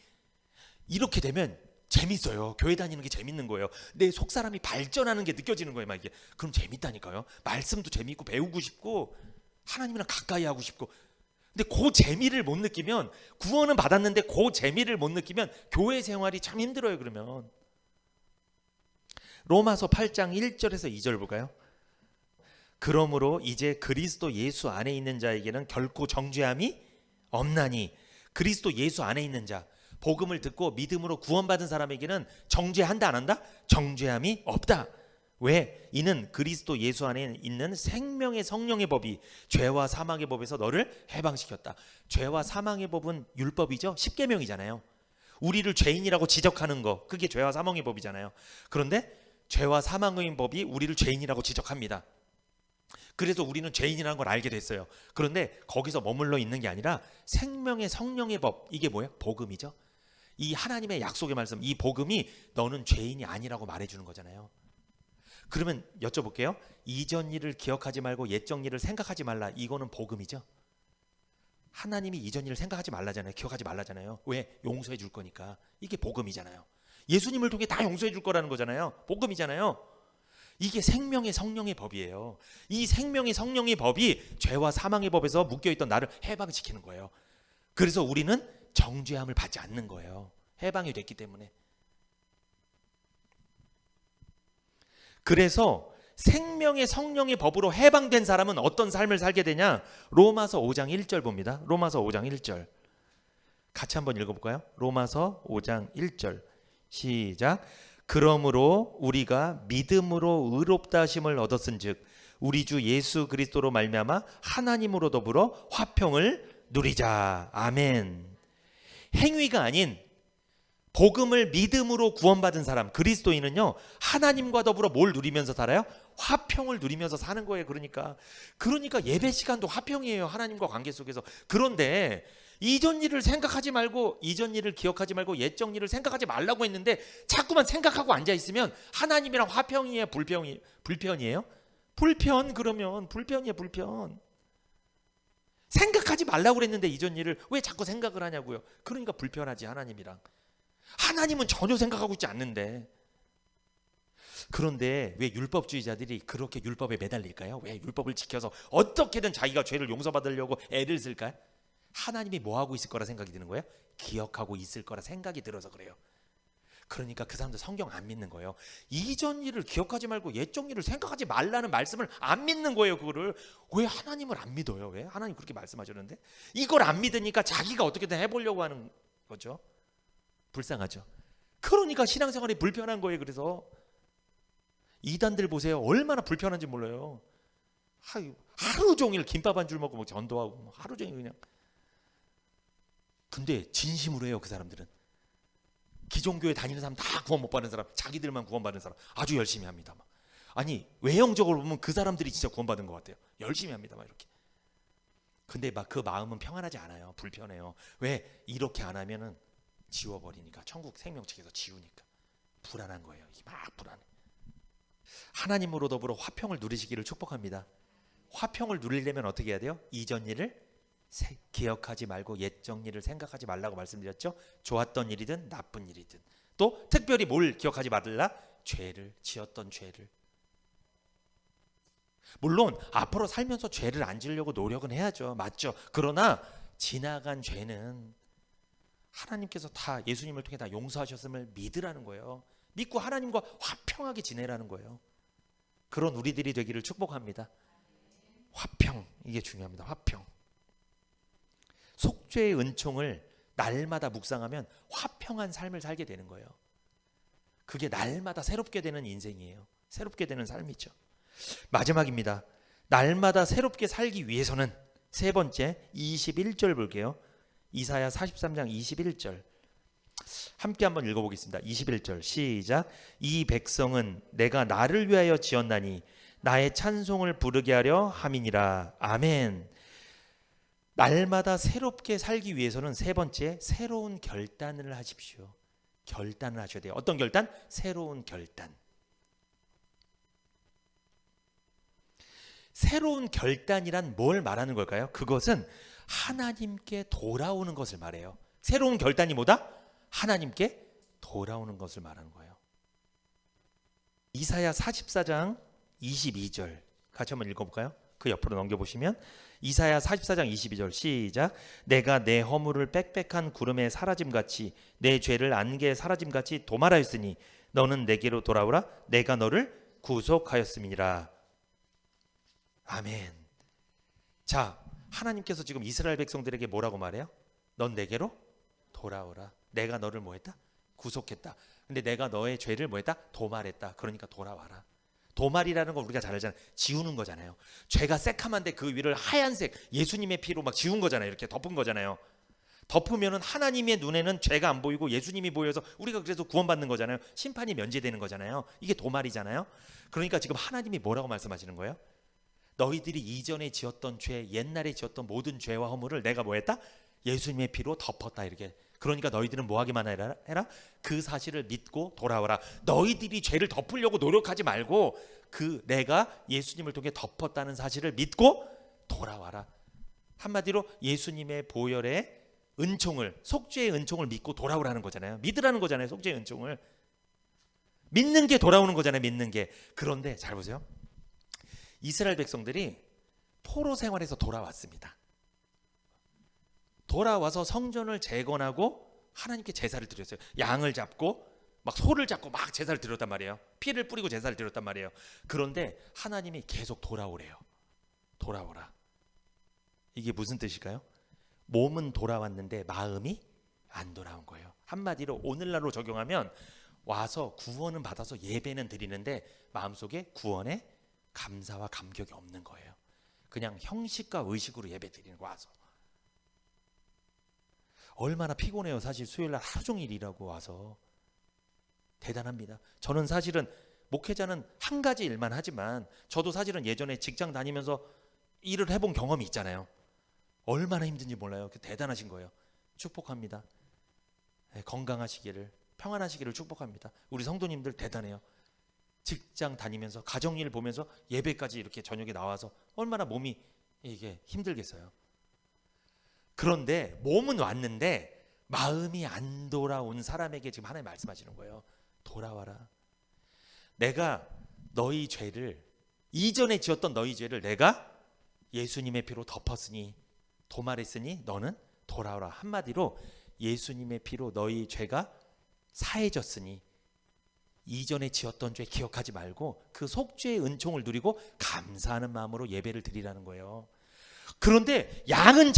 이렇게 되면 재밌어요. 교회 다니는 게 재밌는 거예요. 내 속사람이 발전하는 게 느껴지는 거예요. 막 이게. 그럼 재밌다니까요. 말씀도 재밌고 배우고 싶고 하나님이랑 가까이 하고 싶고. 근데 그 재미를 못 느끼면, 구원은 받았는데 그 재미를 못 느끼면 교회 생활이 참 힘들어요. 그러면 로마서 8장 1절에서 2절 볼까요? 그러므로 이제 그리스도 예수 안에 있는 자에게는 결코 정죄함이 없나니, 그리스도 예수 안에 있는 자, 복음을 듣고 믿음으로 구원받은 사람에게는 정죄한다 안 한다? 정죄함이 없다. 왜? 이는 그리스도 예수 안에 있는 생명의 성령의 법이 죄와 사망의 법에서 너를 해방시켰다. 죄와 사망의 법은 율법이죠. 십계명이잖아요. 우리를 죄인이라고 지적하는 거, 그게 죄와 사망의 법이잖아요. 그런데 죄와 사망의 법이 우리를 죄인이라고 지적합니다. 그래서 우리는 죄인이라는 걸 알게 됐어요. 그런데 거기서 머물러 있는 게 아니라 생명의 성령의 법, 이게 뭐예요? 복음이죠. 이 하나님의 약속의 말씀, 이 복음이 너는 죄인이 아니라고 말해주는 거잖아요. 그러면 여쭤볼게요. 이전 일을 기억하지 말고 옛적 일을 생각하지 말라. 이거는 복음이죠. 하나님이 이전 일을 생각하지 말라잖아요. 기억하지 말라잖아요. 왜? 용서해 줄 거니까. 이게 복음이잖아요. 예수님을 통해 다 용서해 줄 거라는 거잖아요. 복음이잖아요. 이게 생명의 성령의 법이에요. 이 생명의 성령의 법이 죄와 사망의 법에서 묶여있던 나를 해방시키는 거예요. 그래서 우리는 정죄함을 받지 않는 거예요. 해방이 됐기 때문에. 그래서 생명의 성령의 법으로 해방된 사람은 어떤 삶을 살게 되냐? 로마서 5장 1절 봅니다. 로마서 5장 1절 같이 한번 읽어볼까요? 로마서 5장 1절 시작. 그러므로 우리가 믿음으로 의롭다 하심을 얻었은즉 우리 주 예수 그리스도로 말미암아 하나님으로 더불어 화평을 누리자. 아멘. 행위가 아닌 복음을 믿음으로 구원받은 사람, 그리스도인은요, 하나님과 더불어 뭘 누리면서 살아요? 화평을 누리면서 사는 거예요. 그러니까 예배 시간도 화평이에요. 하나님과 관계 속에서. 그런데 이전 일을 생각하지 말고, 이전 일을 기억하지 말고 옛적 일을 생각하지 말라고 했는데 자꾸만 생각하고 앉아 있으면 하나님이랑 화평이에요? 불편이에요? 불편. 그러면 불편이에요. 불편. 생각하지 말라고 그랬는데 이전 일을 왜 자꾸 생각을 하냐고요. 그러니까 불편하지. 하나님이랑. 하나님은 전혀 생각하고 있지 않는데. 그런데 왜 율법주의자들이 그렇게 율법에 매달릴까요? 왜 율법을 지켜서 어떻게든 자기가 죄를 용서받으려고 애를 쓸까요? 하나님이 뭐 하고 있을 거라 생각이 드는 거예요? 기억하고 있을 거라 생각이 들어서 그래요. 그러니까 그 사람들 성경 안 믿는 거예요. 이전 일을 기억하지 말고 옛적 일을 생각하지 말라는 말씀을 안 믿는 거예요. 그거를 왜 하나님을 안 믿어요? 왜? 하나님 그렇게 말씀하셨는데 이걸 안 믿으니까 자기가 어떻게든 해보려고 하는 거죠. 불쌍하죠. 그러니까 신앙생활이 불편한 거예요. 그래서 이단들 보세요. 얼마나 불편한지 몰라요. 하루 종일 김밥 한 줄 먹고 뭐 전도하고 하루 종일 그냥. 근데 진심으로 해요. 그 사람들은 기존교회 다니는 사람 다 구원 못 받는 사람, 자기들만 구원 받는 사람 아주 열심히 합니다. 막. 아니 외형적으로 보면 그 사람들이 진짜 구원 받은 것 같아요. 열심히 합니다. 막 이렇게. 근데 막 그 마음은 평안하지 않아요. 불편해요. 왜? 이렇게 안 하면은 지워버리니까, 천국 생명책에서 지우니까 불안한 거예요. 이게 막 불안해. 하나님으로 더불어 화평을 누리시기를 축복합니다. 화평을 누리려면 어떻게 해야 돼요? 이전 일을 기억하지 말고 옛적 일을 생각하지 말라고 말씀드렸죠. 좋았던 일이든 나쁜 일이든. 또 특별히 뭘 기억하지 말라? 죄를, 지었던 죄를. 물론 앞으로 살면서 죄를 안 지으려고 노력은 해야죠. 맞죠? 그러나 지나간 죄는 하나님께서 다 예수님을 통해 다 용서하셨음을 믿으라는 거예요. 믿고 하나님과 화평하게 지내라는 거예요. 그런 우리들이 되기를 축복합니다. 화평, 이게 중요합니다. 화평. 속죄의 은총을 날마다 묵상하면 화평한 삶을 살게 되는 거예요. 그게 날마다 새롭게 되는 인생이에요. 새롭게 되는 삶이죠. 마지막입니다. 날마다 새롭게 살기 위해서는 세 번째 21절 볼게요. 이사야 43장 21절 함께 한번 읽어보겠습니다. 21절 시작. 이 백성은 내가 나를 위하여 지었나니 나의 찬송을 부르게 하려 함이니라. 아멘. 날마다 새롭게 살기 위해서는 세 번째 새로운 결단을 하십시오. 결단을 하셔야 돼요. 어떤 결단? 새로운 결단. 새로운 결단이란 뭘 말하는 걸까요? 그것은 하나님께 돌아오는 것을 말해요. 새로운 결단이 뭐다? 하나님께 돌아오는 것을 말하는 거예요. 이사야 44장 22절 같이 한번 읽어볼까요? 그 옆으로 넘겨보시면 이사야 44장 22절 시작. 내가 내 허물을 빽빽한 구름에 사라짐같이 내 죄를 안개에 사라짐같이 도말하였으니 너는 내게로 돌아오라. 내가 너를 구속하였음이니라. 아멘. 자, 하나님께서 지금 이스라엘 백성들에게 뭐라고 말해요? 넌 내게로 돌아오라. 내가 너를 뭐했다? 구속했다. 근데 내가 너의 죄를 뭐했다? 도말했다. 그러니까 돌아와라. 도말이라는 건 우리가 잘 알잖아요. 지우는 거잖아요. 죄가 새카만데 그 위를 하얀색 예수님의 피로 막 지운 거잖아요. 이렇게 덮은 거잖아요. 덮으면은 하나님의 눈에는 죄가 안 보이고 예수님이 보여서 우리가 그래서 구원받는 거잖아요. 심판이 면제되는 거잖아요. 이게 도말이잖아요. 그러니까 지금 하나님이 뭐라고 말씀하시는 거예요? 너희들이 이전에 지었던 죄, 옛날에 지었던 모든 죄와 허물을 내가 뭐했다? 예수님의 피로 덮었다. 이렇게. 그러니까 너희들은 뭐하기만 해라? 그 사실을 믿고 돌아와라. 너희들이 죄를 덮으려고 노력하지 말고 그 내가 예수님을 통해 덮었다는 사실을 믿고 돌아와라. 한마디로 예수님의 보혈의 은총을, 속죄의 은총을 믿고 돌아오라는 거잖아요. 믿으라는 거잖아요. 속죄의 은총을 믿는 게 돌아오는 거잖아요. 믿는 게. 그런데 잘 보세요. 이스라엘 백성들이 포로 생활에서 돌아왔습니다. 돌아와서 성전을 재건하고 하나님께 제사를 드렸어요. 양을 잡고 막 소를 잡고 막 제사를 드렸단 말이에요. 피를 뿌리고 제사를 드렸단 말이에요. 그런데 하나님이 계속 돌아오래요. 돌아오라. 이게 무슨 뜻일까요? 몸은 돌아왔는데 마음이 안 돌아온 거예요. 한마디로 오늘날로 적용하면 와서 구원은 받아서 예배는 드리는데 마음속에 구원에 감사와 감격이 없는 거예요. 그냥 형식과 의식으로 예배 드리는 거 와서. 얼마나 피곤해요. 사실 수요일날 하루 종일 일하고 와서. 대단합니다. 저는 사실은 목회자는 한 가지 일만 하지만 저도 사실은 예전에 직장 다니면서 일을 해본 경험이 있잖아요. 얼마나 힘든지 몰라요. 대단하신 거예요. 축복합니다. 건강하시기를, 평안하시기를 축복합니다. 우리 성도님들 대단해요. 직장 다니면서 가정일 보면서 예배까지 이렇게 저녁에 나와서 얼마나 몸이 이게 힘들겠어요. 그런데 몸은 왔는데 마음이 안 돌아온 사람에게 지금 하나님 말씀하시는 거예요. 돌아와라. 내가 너희 죄를, 이전에 지었던 너희 죄를 내가 예수님의 피로 덮었으니, 도말했으니 너는 돌아오라. 한마디로 예수님의 피로 너희 죄가 사해졌으니 이전에 지었던 죄 기억하지 말고 그 속죄의 은총을 누리고 감사하는 마음으로 예배를 드리라는 거예요. 그런데 양은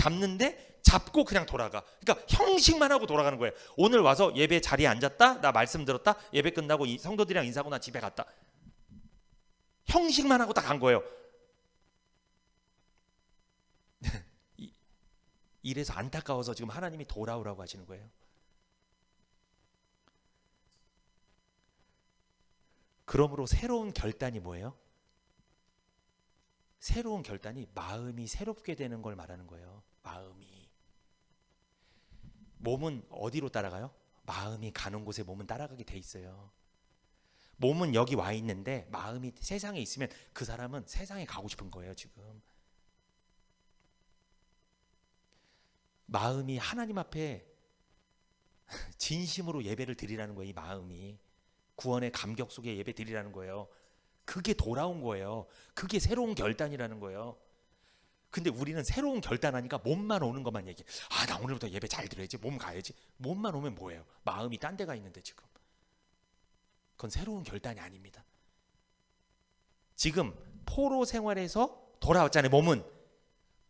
잡고 그냥 돌아가. 그러니까 형식만 하고 돌아가는 거예요. 오늘 와서 예배 자리에 앉았다, 나 말씀 들었다, 예배 끝나고 성도들이랑 인사하고 나 집에 갔다. 형식만 하고 딱 간 거예요. 이래서 안타까워서 지금 하나님이 돌아오라고 하시는 거예요. 그러므로 새로운 결단이 뭐예요? 새로운 결단이 마음이 새롭게 되는 걸 말하는 거예요. 마음이. 몸은 어디로 따라가요? 마음이 가는 곳에 몸은 따라가게 돼 있어요. 몸은 여기 와 있는데 마음이 세상에 있으면 그 사람은 세상에 가고 싶은 거예요. 지금 마음이 하나님 앞에 진심으로 예배를 드리라는 거예요. 이 마음이 구원의 감격 속에 예배 드리라는 거예요. 그게 돌아온 거예요. 그게 새로운 결단이라는 거예요. 근데 우리는 새로운 결단하니까 몸만 오는 것만 얘기해. 아, 나 오늘부터 예배 잘 드려야지. 몸 가야지. 몸만 오면 뭐예요? 마음이 딴 데가 있는데 지금. 그건 새로운 결단이 아닙니다. 지금 포로 생활에서 돌아왔잖아요. 몸은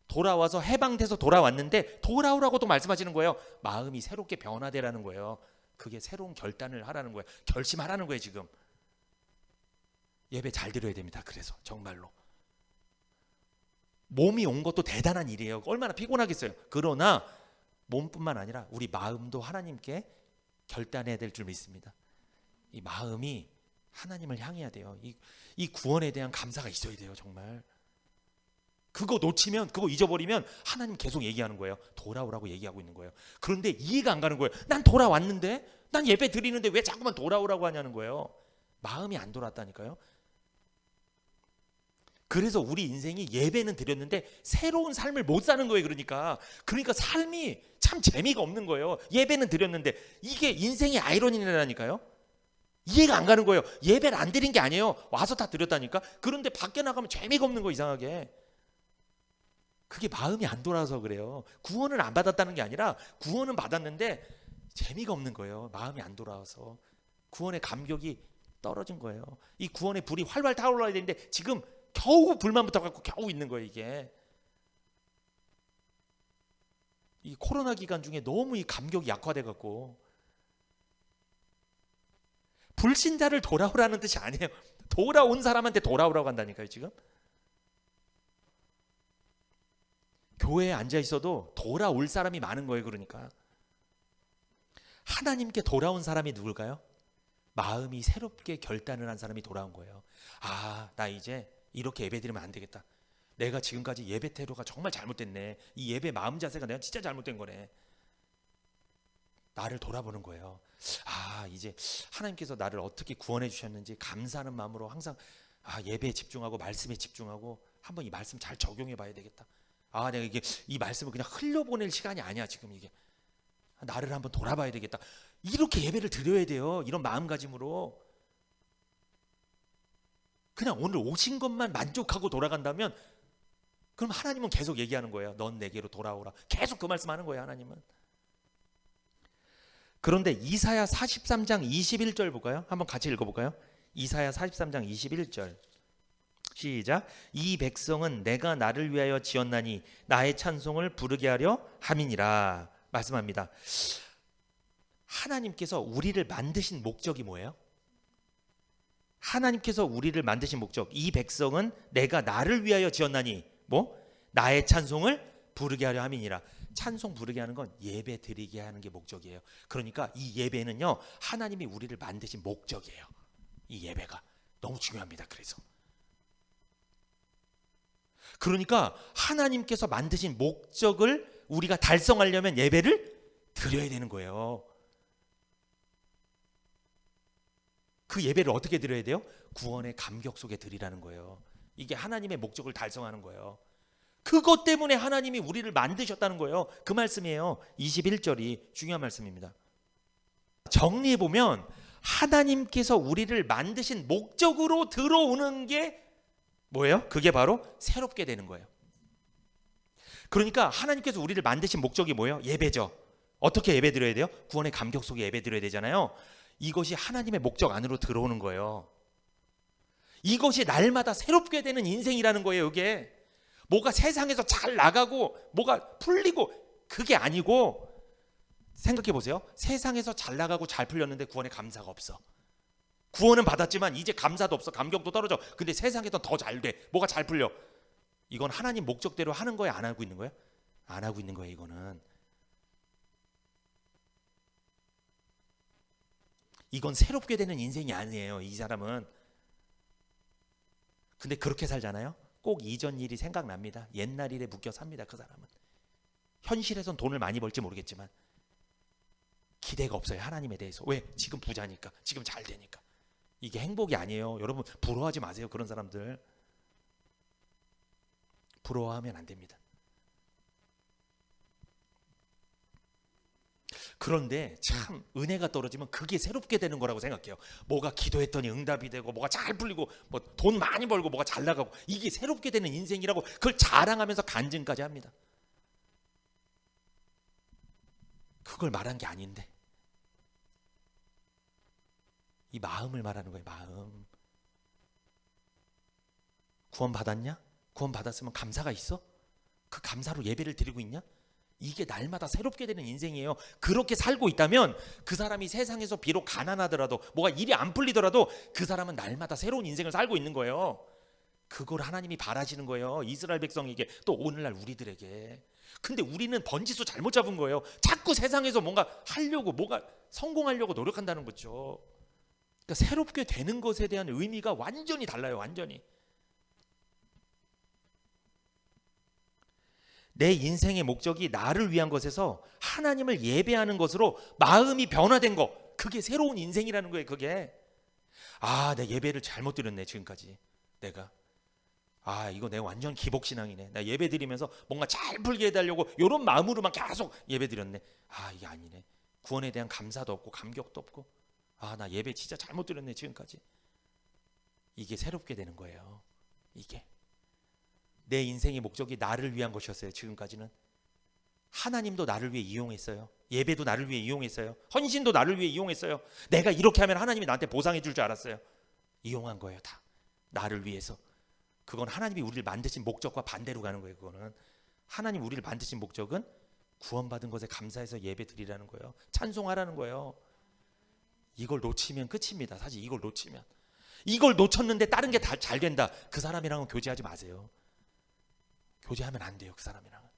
돌아와서 해방돼서 돌아왔는데 돌아오라고도 말씀하시는 거예요. 마음이 새롭게 변화되라는 거예요. 그게 새로운 결단을 하라는 거예요. 결심하라는 거예요. 지금 예배 잘 드려야 됩니다. 그래서 정말로 몸이 온 것도 대단한 일이에요. 얼마나 피곤하겠어요. 그러나 몸뿐만 아니라 우리 마음도 하나님께 결단해야 될 줄 믿습니다. 이 마음이 하나님을 향해야 돼요. 이 구원에 대한 감사가 있어야 돼요. 정말 그거 놓치면, 그거 잊어버리면 하나님 계속 얘기하는 거예요. 돌아오라고 얘기하고 있는 거예요. 그런데 이해가 안 가는 거예요. 난 돌아왔는데, 난 예배 드리는데 왜 자꾸만 돌아오라고 하냐는 거예요. 마음이 안 돌아왔다니까요. 그래서 우리 인생이 예배는 드렸는데 새로운 삶을 못 사는 거예요. 그러니까 삶이 참 재미가 없는 거예요. 예배는 드렸는데 이게 인생의 아이러니라니까요. 이해가 안 가는 거예요. 예배를 안 드린 게 아니에요. 와서 다 드렸다니까. 그런데 밖에 나가면 재미가 없는 거 이상하게. 그게 마음이 안 돌아서 그래요. 구원을 안 받았다는 게 아니라 구원은 받았는데 재미가 없는 거예요. 마음이 안 돌아와서 구원의 감격이 떨어진 거예요. 이 구원의 불이 활활 타올라야 되는데 지금 겨우 불만 붙어갖고 겨우 있는 거예요. 이게 이 코로나 기간 중에 너무 이 감격이 약화돼갖고 불신자를 돌아오라는 뜻이 아니에요. 돌아온 사람한테 돌아오라고 한다니까요. 지금 교회에 앉아 있어도 돌아올 사람이 많은 거예요. 그러니까 하나님께 돌아온 사람이 누굴까요? 마음이 새롭게 결단을 한 사람이 돌아온 거예요. 아, 나 이제 이렇게 예배 드리면 안 되겠다. 내가 지금까지 예배 태도가 정말 잘못됐네. 이 예배 마음 자세가 내가 진짜 잘못된 거네. 나를 돌아보는 거예요. 아, 이제 하나님께서 나를 어떻게 구원해 주셨는지 감사하는 마음으로 항상 예배에 집중하고 말씀에 집중하고 한번 이 말씀 잘 적용해 봐야 되겠다. 아, 내가 이게 이 말씀을 그냥 흘려보낼 시간이 아니야. 지금 이게 나를 한번 돌아봐야 되겠다. 이렇게 예배를 드려야 돼요. 이런 마음가짐으로. 그냥 오늘 오신 것만 만족하고 돌아간다면 그럼 하나님은 계속 얘기하는 거예요. 넌 내게로 돌아오라. 계속 그 말씀하는 거예요. 하나님은. 그런데 이사야 43장 21절 볼까요? 한번 같이 읽어볼까요? 이사야 43장 21절 시작. 이 백성은 내가 나를 위하여 지었나니 나의 찬송을 부르게 하려 함이니라 말씀합니다. 하나님께서 우리를 만드신 목적이 뭐예요? 하나님께서 우리를 만드신 목적, 이 백성은 내가 나를 위하여 지었나니 나의 찬송을 부르게 하려 함이니라. 찬송 부르게 하는 건 예배 드리게 하는 게 목적이에요. 그러니까 이 예배는요, 하나님이 우리를 만드신 목적이에요. 이 예배가 너무 중요합니다. 그러니까 하나님께서 만드신 목적을 우리가 달성하려면 예배를 드려야 되는 거예요. 그 예배를 어떻게 드려야 돼요? 구원의 감격 속에 드리라는 거예요. 이게 하나님의 목적을 달성하는 거예요. 그것 때문에 하나님이 우리를 만드셨다는 거예요. 그 말씀이에요. 21절이 중요한 말씀입니다. 정리해보면 하나님께서 우리를 만드신 목적으로 들어오는 게 뭐예요? 그게 바로 새롭게 되는 거예요. 그러니까 하나님께서 우리를 만드신 목적이 뭐예요? 예배죠. 어떻게 예배 드려야 돼요? 구원의 감격 속에 예배 드려야 되잖아요. 이것이 하나님의 목적 안으로 들어오는 거예요. 이것이 날마다 새롭게 되는 인생이라는 거예요. 이게 뭐가 세상에서 잘 나가고 뭐가 풀리고 그게 아니고, 생각해 보세요. 세상에서 잘 나가고 잘 풀렸는데 구원에 감사가 없어. 구원은 받았지만 이제 감사도 없어. 감격도 떨어져. 근데 세상에서 더 잘 돼. 뭐가 잘 풀려. 이건 하나님 목적대로 하는 거예요? 안 하고 있는 거예요? 안 하고 있는 거예요. 이건 새롭게 되는 인생이 아니에요. 이 사람은. 근데 그렇게 살잖아요. 꼭 이전 일이 생각납니다. 옛날 일에 묶여 삽니다. 그 사람은. 현실에선 돈을 많이 벌지 모르겠지만 기대가 없어요. 하나님에 대해서. 왜? 지금 부자니까, 지금 잘 되니까. 이게 행복이 아니에요. 여러분 부러워하지 마세요. 그런 사람들 부러워하면 안 됩니다. 그런데 참 은혜가 떨어지면 그게 새롭게 되는 거라고 생각해요. 뭐가 기도했더니 응답이 되고, 뭐가 잘 풀리고, 뭐 돈 많이 벌고, 뭐가 잘 나가고, 이게 새롭게 되는 인생이라고 그걸 자랑하면서 간증까지 합니다. 그걸 말한 게 아닌데 이 마음을 말하는 거예요. 마음. 구원 받았냐? 구원 받았으면 감사가 있어? 그 감사로 예배를 드리고 있냐? 이게 날마다 새롭게 되는 인생이에요. 그렇게 살고 있다면 그 사람이 세상에서 비록 가난하더라도, 뭐가 일이 안 풀리더라도 그 사람은 날마다 새로운 인생을 살고 있는 거예요. 그걸 하나님이 바라시는 거예요. 이스라엘 백성에게, 또 오늘날 우리들에게. 근데 우리는 번지수 잘못 잡은 거예요. 자꾸 세상에서 뭔가 하려고, 뭐가 성공하려고 노력한다는 거죠. 그러니까 새롭게 되는 것에 대한 의미가 완전히 달라요. 완전히. 내 인생의 목적이 나를 위한 것에서 하나님을 예배하는 것으로 마음이 변화된 거, 그게 새로운 인생이라는 거예요. 그게. 내 예배를 잘못 드렸네 지금까지. 내가 이거 내가 완전 기복신앙이네. 나 예배 드리면서 뭔가 잘 풀게 해달라고 이런 마음으로만 계속 예배 드렸네. 이게 아니네. 구원에 대한 감사도 없고 감격도 없고, 나 예배 진짜 잘못 드렸네 지금까지. 이게 새롭게 되는 거예요. 이게 내 인생의 목적이 나를 위한 것이었어요. 지금까지는 하나님도 나를 위해 이용했어요. 예배도 나를 위해 이용했어요. 헌신도 나를 위해 이용했어요. 내가 이렇게 하면 하나님이 나한테 보상해 줄 줄 알았어요. 이용한 거예요. 다 나를 위해서. 그건 하나님이 우리를 만드신 목적과 반대로 가는 거예요. 그거는 하나님 우리를 만드신 목적은 구원받은 것에 감사해서 예배 드리라는 거예요. 찬송하라는 거예요. 이걸 놓치면 끝입니다. 사실 이걸 놓치면, 이걸 놓쳤는데 다른 게 다 잘 된다, 그 사람이랑은 교제하지 마세요. 교제하면 안 돼요. 그 사람이랑은.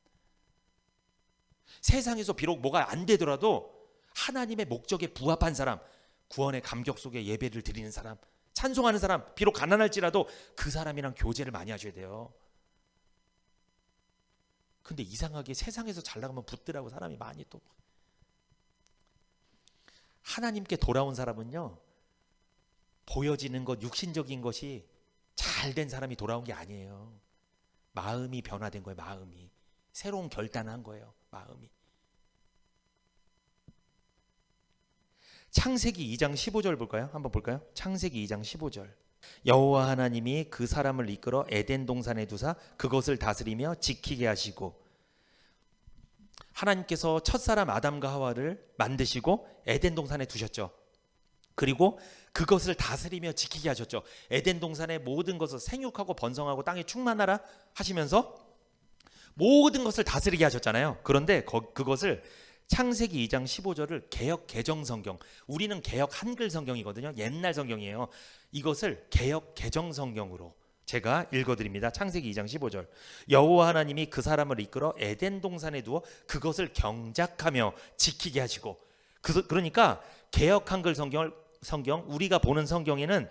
세상에서 비록 뭐가 안 되더라도 하나님의 목적에 부합한 사람, 구원의 감격 속에 예배를 드리는 사람, 찬송하는 사람, 비록 가난할지라도 그 사람이랑 교제를 많이 하셔야 돼요. 근데 이상하게 세상에서 잘 나가면 붙더라고 사람이 많이. 또 하나님께 돌아온 사람은요, 보여지는 것, 육신적인 것이 잘 된 사람이 돌아온 게 아니에요. 마음이 변화된 거예요. 마음이 새로운 결단을 한 거예요. 마음이. 창세기 2장 15절 볼까요? 한번 볼까요? 창세기 2장 15절. 여호와 하나님이 그 사람을 이끌어 에덴 동산에 두사 그것을 다스리며 지키게 하시고, 하나님께서 첫사람 아담과 하와를 만드시고 에덴 동산에 두셨죠. 그리고 그것을 다스리며 지키게 하셨죠. 에덴 동산의 모든 것을 생육하고 번성하고 땅에 충만하라 하시면서 모든 것을 다스리게 하셨잖아요. 그런데 그것을 창세기 2장 15절을 개역 개정 성경, 우리는 개역 한글 성경이거든요. 옛날 성경이에요. 이것을 개역 개정 성경으로 제가 읽어드립니다. 창세기 2장 15절. 여호와 하나님이 그 사람을 이끌어 에덴 동산에 두어 그것을 경작하며 지키게 하시고. 그러니까 개역 한글 성경, 우리가 보는 성경에는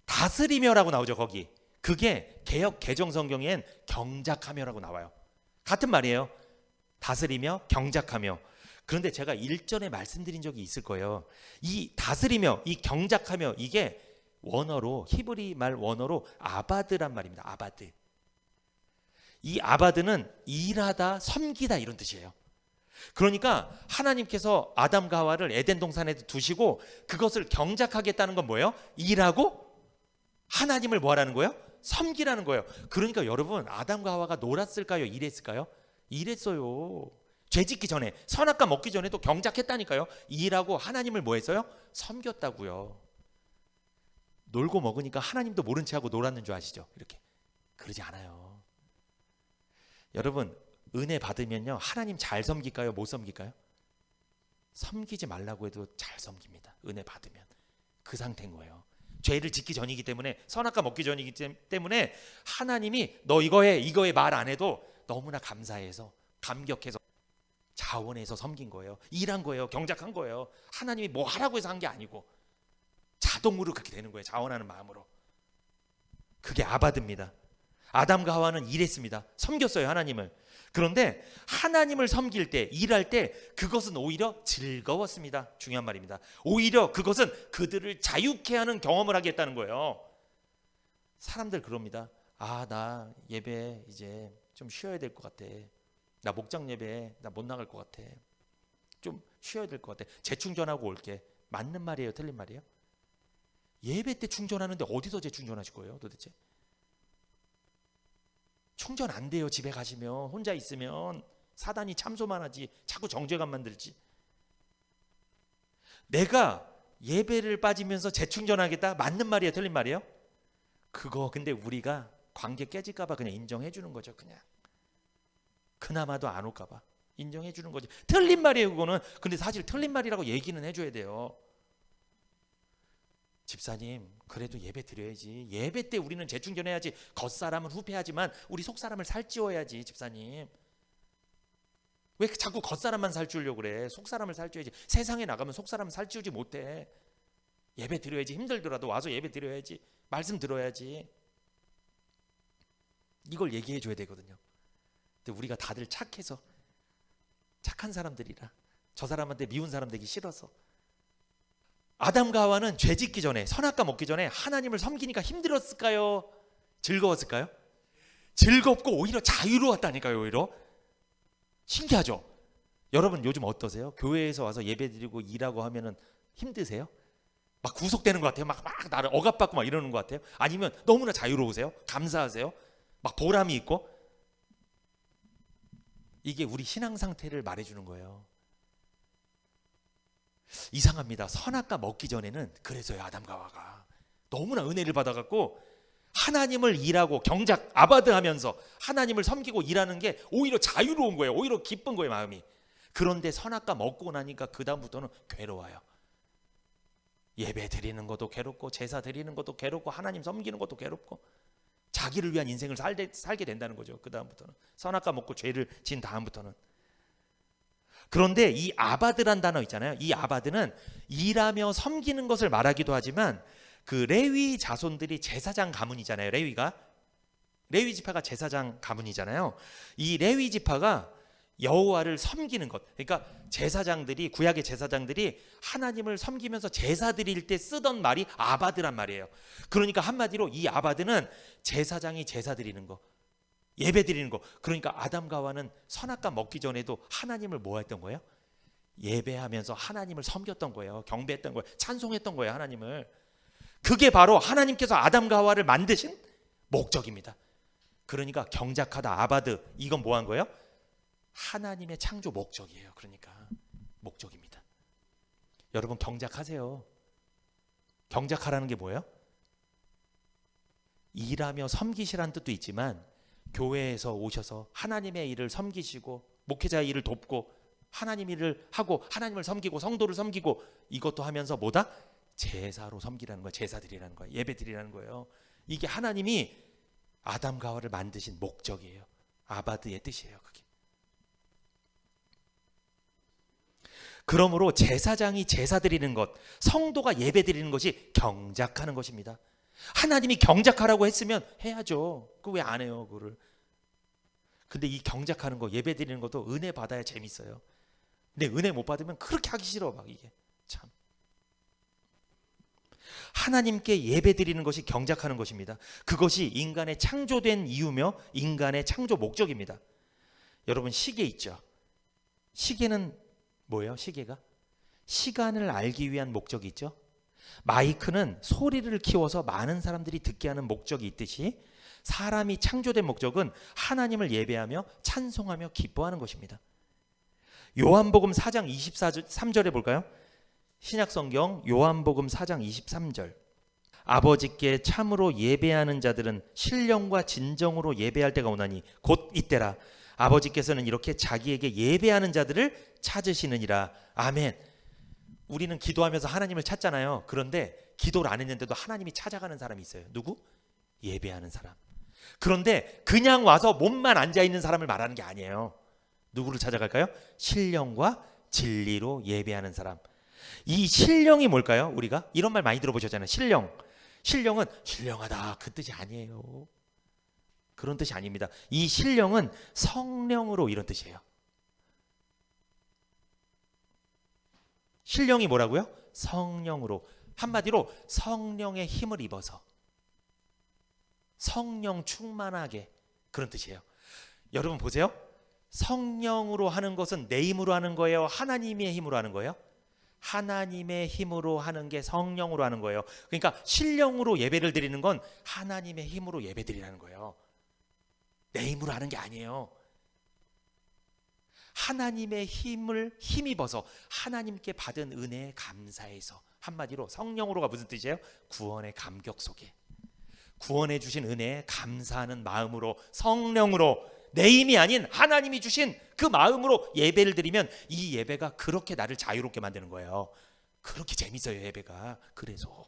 다스리며라고 나오죠. 거기. 그게 개역 개정 성경엔 경작하며라고 나와요. 같은 말이에요. 다스리며 경작하며. 그런데 제가 일전에 말씀드린 적이 있을 거예요. 이 다스리며, 이 경작하며, 이게 원어로, 히브리 말 원어로 아바드란 말입니다. 아바드. 이 아바드는 일하다, 섬기다 이런 뜻이에요. 그러니까 하나님께서 아담과 하와를 에덴 동산에 두시고 그것을 경작하겠다는 건 뭐예요? 일하고 하나님을 뭐 하라는 거예요? 섬기라는 거예요. 그러니까 여러분, 아담과 하와가 놀았을까요? 일했을까요? 일했어요. 죄 짓기 전에, 선악과 먹기 전에도 경작했다니까요. 일하고 하나님을 뭐 했어요? 섬겼다고요. 놀고 먹으니까 하나님도 모른 채하고 놀았는 줄 아시죠? 이렇게. 그러지 않아요. 여러분, 은혜 받으면요, 하나님 잘 섬길까요? 못 섬길까요? 섬기지 말라고 해도 잘 섬깁니다. 은혜 받으면. 그 상태인 거예요. 죄를 짓기 전이기 때문에, 선악과 먹기 전이기 때문에 하나님이 너 이거 해, 이거 해 말 안 해도 너무나 감사해서 감격해서 자원해서 섬긴 거예요. 일한 거예요. 경작한 거예요. 하나님이 뭐 하라고 해서 한 게 아니고 자동으로 그렇게 되는 거예요. 자원하는 마음으로. 그게 아바드입니다. 아담과 하와는 일했습니다. 섬겼어요, 하나님을. 그런데 하나님을 섬길 때, 일할 때 그것은 오히려 즐거웠습니다. 중요한 말입니다. 오히려 그것은 그들을 자유케 하는 경험을 하게 했다는 거예요. 사람들 그럽니다. 나 예배 이제 좀 쉬어야 될 것 같아. 나 목장 예배 나 못 나갈 것 같아. 좀 쉬어야 될 것 같아. 재충전하고 올게. 맞는 말이에요, 틀린 말이에요? 예배 때 충전하는데 어디서 재충전하실 거예요, 도대체? 충전 안 돼요. 집에 가시면 혼자 있으면 사단이 참소만 하지 자꾸 정죄감 만들지. 내가 예배를 빠지면서 재충전하겠다? 맞는 말이에요, 틀린 말이에요? 그거 근데 우리가 관계 깨질까 봐 그냥 인정해 주는 거죠. 그냥 그나마도 안 올까 봐 인정해 주는 거지. 틀린 말이에요, 그거는. 근데 사실 틀린 말이라고 얘기는 해줘야 돼요. 집사님 그래도 예배 드려야지. 예배 때 우리는 재충전해야지. 겉사람은 후패하지만 우리 속사람을 살찌워야지. 집사님 왜 자꾸 겉사람만 살찌우려고 그래? 속사람을 살찌워야지. 세상에 나가면 속사람 살찌우지 못해. 예배 드려야지. 힘들더라도 와서 예배 드려야지. 말씀 들어야지. 이걸 얘기해 줘야 되거든요. 근데 우리가 다들 착해서, 착한 사람들이라 저 사람한테 미운 사람 되기 싫어서. 아담과 하와는 죄 짓기 전에, 선악과 먹기 전에 하나님을 섬기니까 힘들었을까요? 즐거웠을까요? 즐겁고 오히려 자유로웠다니까요. 오히려 신기하죠? 여러분 요즘 어떠세요? 교회에서 와서 예배드리고 일하고 하면은 힘드세요? 막 구속되는 것 같아요? 막 나를 억압받고 막 이러는 것 같아요? 아니면 너무나 자유로우세요? 감사하세요? 막 보람이 있고? 이게 우리 신앙 상태를 말해주는 거예요. 이상합니다. 선악과 먹기 전에는 그래서요, 아담과 하와가 너무나 은혜를 받아갖고 하나님을 일하고 경작 아바드하면서 하나님을 섬기고 일하는 게 오히려 자유로운 거예요. 오히려 기쁜 거예요, 마음이. 그런데 선악과 먹고 나니까 그 다음부터는 괴로워요. 예배 드리는 것도 괴롭고 제사 드리는 것도 괴롭고 하나님 섬기는 것도 괴롭고 자기를 위한 인생을 살게 된다는 거죠. 그 다음부터는 선악과 먹고 죄를 진 다음부터는. 그런데 이 아바드란 단어 있잖아요. 이 아바드는 일하며 섬기는 것을 말하기도 하지만 그 레위 자손들이 제사장 가문이잖아요. 레위 지파가 제사장 가문이잖아요. 이 레위 지파가 여호와를 섬기는 것. 그러니까 제사장들이, 구약의 제사장들이 하나님을 섬기면서 제사 드릴 때 쓰던 말이 아바드란 말이에요. 그러니까 한마디로 이 아바드는 제사장이 제사 드리는 거, 예배 드리는 거. 그러니까 아담과 하와는 선악과 먹기 전에도 하나님을 뭐 했던 거예요? 예배하면서 하나님을 섬겼던 거예요. 경배했던 거예요. 찬송했던 거예요, 하나님을. 그게 바로 하나님께서 아담과 하와를 만드신 목적입니다. 그러니까 경작하다, 아바드, 이건 뭐 한 거예요? 하나님의 창조 목적이에요. 그러니까 목적입니다. 여러분 경작하세요. 경작하라는 게 뭐예요? 일하며 섬기시라는 뜻도 있지만 교회에서 오셔서 하나님의 일을 섬기시고 목회자의 일을 돕고 하나님 일을 하고 하나님을 섬기고 성도를 섬기고 이것도 하면서 뭐다? 제사로 섬기라는 거예요. 제사 드리라는 거예요. 예배 드리라는 거예요. 이게 하나님이 아담과 하와를 만드신 목적이에요. 아바드의 뜻이에요. 그게. 그러므로 제사장이 제사 드리는 것, 성도가 예배 드리는 것이 경작하는 것입니다. 하나님이 경작하라고 했으면 해야죠. 그 왜 안 해요, 그거를? 근데 이 경작하는 거, 예배 드리는 것도 은혜 받아야 재밌어요. 근데 은혜 못 받으면 그렇게 하기 싫어, 막 이게. 참. 하나님께 예배 드리는 것이 경작하는 것입니다. 그것이 인간의 창조된 이유며 인간의 창조 목적입니다. 여러분 시계 있죠? 시계는 뭐예요? 시계가? 시간을 알기 위한 목적이 있죠? 마이크는 소리를 키워서 많은 사람들이 듣게 하는 목적이 있듯이 사람이 창조된 목적은 하나님을 예배하며 찬송하며 기뻐하는 것입니다. 요한복음 4장 23절에 볼까요? 신약성경 요한복음 4장 23절. 아버지께 참으로 예배하는 자들은 신령과 진정으로 예배할 때가 오나니 곧 이때라. 아버지께서는 이렇게 자기에게 예배하는 자들을 찾으시느니라. 아멘. 우리는 기도하면서 하나님을 찾잖아요. 그런데 기도를 안 했는데도 하나님이 찾아가는 사람이 있어요. 누구? 예배하는 사람. 그런데 그냥 와서 몸만 앉아있는 사람을 말하는 게 아니에요. 누구를 찾아갈까요? 신령과 진리로 예배하는 사람. 이 신령이 뭘까요? 우리가 이런 말 많이 들어보셨잖아요. 신령. 신령은 신령하다 그 뜻이 아니에요. 그런 뜻이 아닙니다. 이 신령은 성령으로 이런 뜻이에요. 신령이 뭐라고요? 성령으로. 한마디로 성령의 힘을 입어서 성령 충만하게, 그런 뜻이에요. 여러분 보세요. 성령으로 하는 것은 내 힘으로 하는 거예요? 하나님의 힘으로 하는 거예요? 하나님의 힘으로 하는 게 성령으로 하는 거예요. 그러니까 신령으로 예배를 드리는 건 하나님의 힘으로 예배 드리라는 거예요. 내 힘으로 하는 게 아니에요. 하나님의 힘을 힘입어서 하나님께 받은 은혜에 감사해서, 한마디로 성령으로가 무슨 뜻이에요? 구원의 감격 속에, 구원해 주신 은혜에 감사하는 마음으로, 성령으로, 내 힘이 아닌 하나님이 주신 그 마음으로 예배를 드리면 이 예배가 그렇게 나를 자유롭게 만드는 거예요. 그렇게 재밌어요, 예배가. 그래서.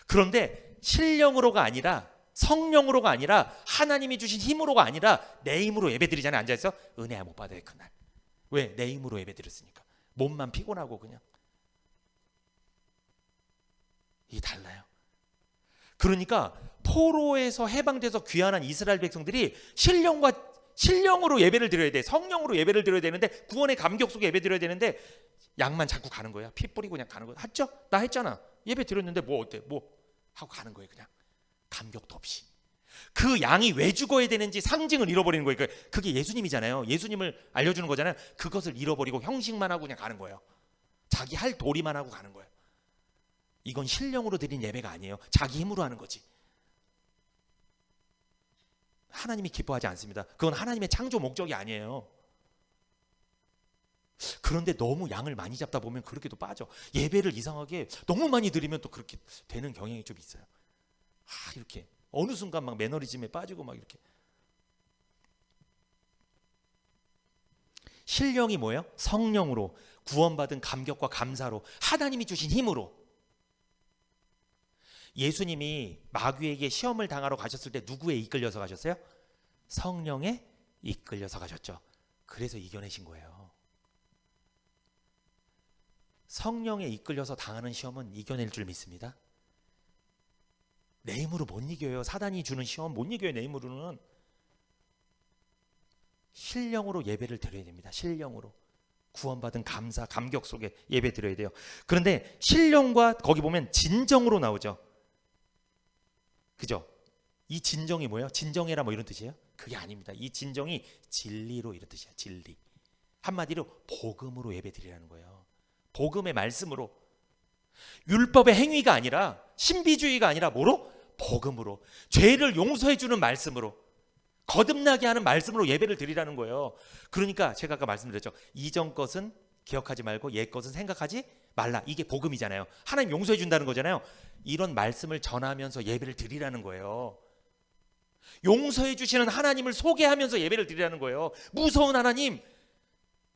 그런데 신령으로가 아니라, 성령으로가 아니라, 하나님이 주신 힘으로가 아니라 내 힘으로 예배 드리잖아요. 앉아있어. 은혜 못 받아요, 그날. 왜? 내 힘으로 예배 드렸으니까. 몸만 피곤하고 그냥. 이게 달라요. 그러니까 포로에서 해방돼서 귀환한 이스라엘 백성들이 신령으로 예배를 드려야 돼. 성령으로 예배를 드려야 되는데, 구원의 감격 속에 예배 드려야 되는데 양만 자꾸 가는 거야. 피 뿌리고 그냥 가는 거야. 했죠? 나 했잖아. 예배 드렸는데 뭐 어때? 뭐 하고 가는 거예요. 그냥 감격도 없이. 그 양이 왜 죽어야 되는지 상징을 잃어버리는 거예요. 그게 예수님이잖아요. 예수님을 알려주는 거잖아요. 그것을 잃어버리고 형식만 하고 그냥 가는 거예요. 자기 할 도리만 하고 가는 거예요. 이건 신령으로 드린 예배가 아니에요. 자기 힘으로 하는 거지. 하나님이 기뻐하지 않습니다. 그건 하나님의 창조 목적이 아니에요. 그런데 너무 양을 많이 잡다 보면 그렇게도 빠져. 예배를 이상하게 너무 많이 드리면 또 그렇게 되는 경향이 좀 있어요. 이렇게 어느 순간 막 매너리즘에 빠지고 막 이렇게. 신령이 뭐예요? 성령으로, 구원받은 감격과 감사로, 하나님이 주신 힘으로. 예수님이 마귀에게 시험을 당하러 가셨을 때 누구에 이끌려서 가셨어요? 성령에 이끌려서 가셨죠. 그래서 이겨내신 거예요. 성령에 이끌려서 당하는 시험은 이겨낼 줄 믿습니다. 내 힘으로 못 이겨요. 사단이 주는 시험 못 이겨요. 내 힘으로는. 신령으로 예배를 드려야 됩니다. 신령으로. 구원받은 감사, 감격 속에 예배 드려야 돼요. 그런데 신령과 거기 보면 진정으로 나오죠. 그죠? 이 진정이 뭐예요? 진정해라 뭐 이런 뜻이에요? 그게 아닙니다. 이 진정이 진리로 이런 뜻이에요. 진리. 한마디로 복음으로 예배 드리라는 거예요. 복음의 말씀으로. 율법의 행위가 아니라, 신비주의가 아니라 뭐로? 복음으로. 죄를 용서해 주는 말씀으로, 거듭나게 하는 말씀으로 예배를 드리라는 거예요. 그러니까 제가 아까 말씀드렸죠. 이전 것은 기억하지 말고 옛 것은 생각하지 말라. 이게 복음이잖아요. 하나님 용서해 준다는 거잖아요. 이런 말씀을 전하면서 예배를 드리라는 거예요. 용서해 주시는 하나님을 소개하면서 예배를 드리라는 거예요. 무서운 하나님,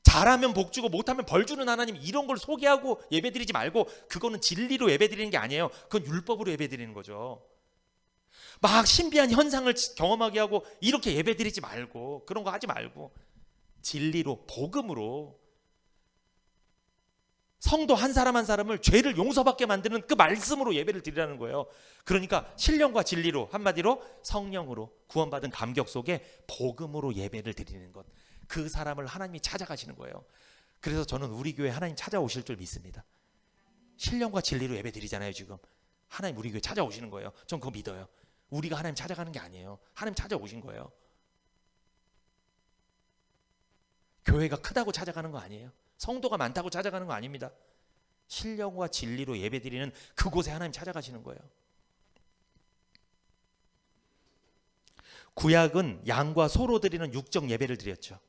잘하면 복 주고 못하면 벌 주는 하나님, 이런 걸 소개하고 예배 드리지 말고, 그거는 진리로 예배 드리는 게 아니에요. 그건 율법으로 예배 드리는 거죠. 막 신비한 현상을 경험하게 하고 이렇게 예배 드리지 말고, 그런 거 하지 말고 진리로, 복음으로, 성도 한 사람 한 사람을 죄를 용서받게 만드는 그 말씀으로 예배를 드리라는 거예요. 그러니까 신령과 진리로, 한마디로 성령으로, 구원받은 감격 속에 복음으로 예배를 드리는 것, 그 사람을 하나님이 찾아가시는 거예요. 그래서 저는 우리 교회 하나님 찾아오실 줄 믿습니다. 신령과 진리로 예배 드리잖아요. 지금 하나님 우리 교회 찾아오시는 거예요. 전 그거 믿어요. 우리가 하나님 찾아가는 게 아니에요. 하나님 찾아오신 거예요. 교회가 크다고 찾아가는 거 아니에요. 성도가 많다고 찾아가는 거 아닙니다. 신령과 진리로 예배드리는 그곳에 하나님 찾아가시는 거예요. 구약은 양과 소로 드리는 육적 예배를 드렸죠.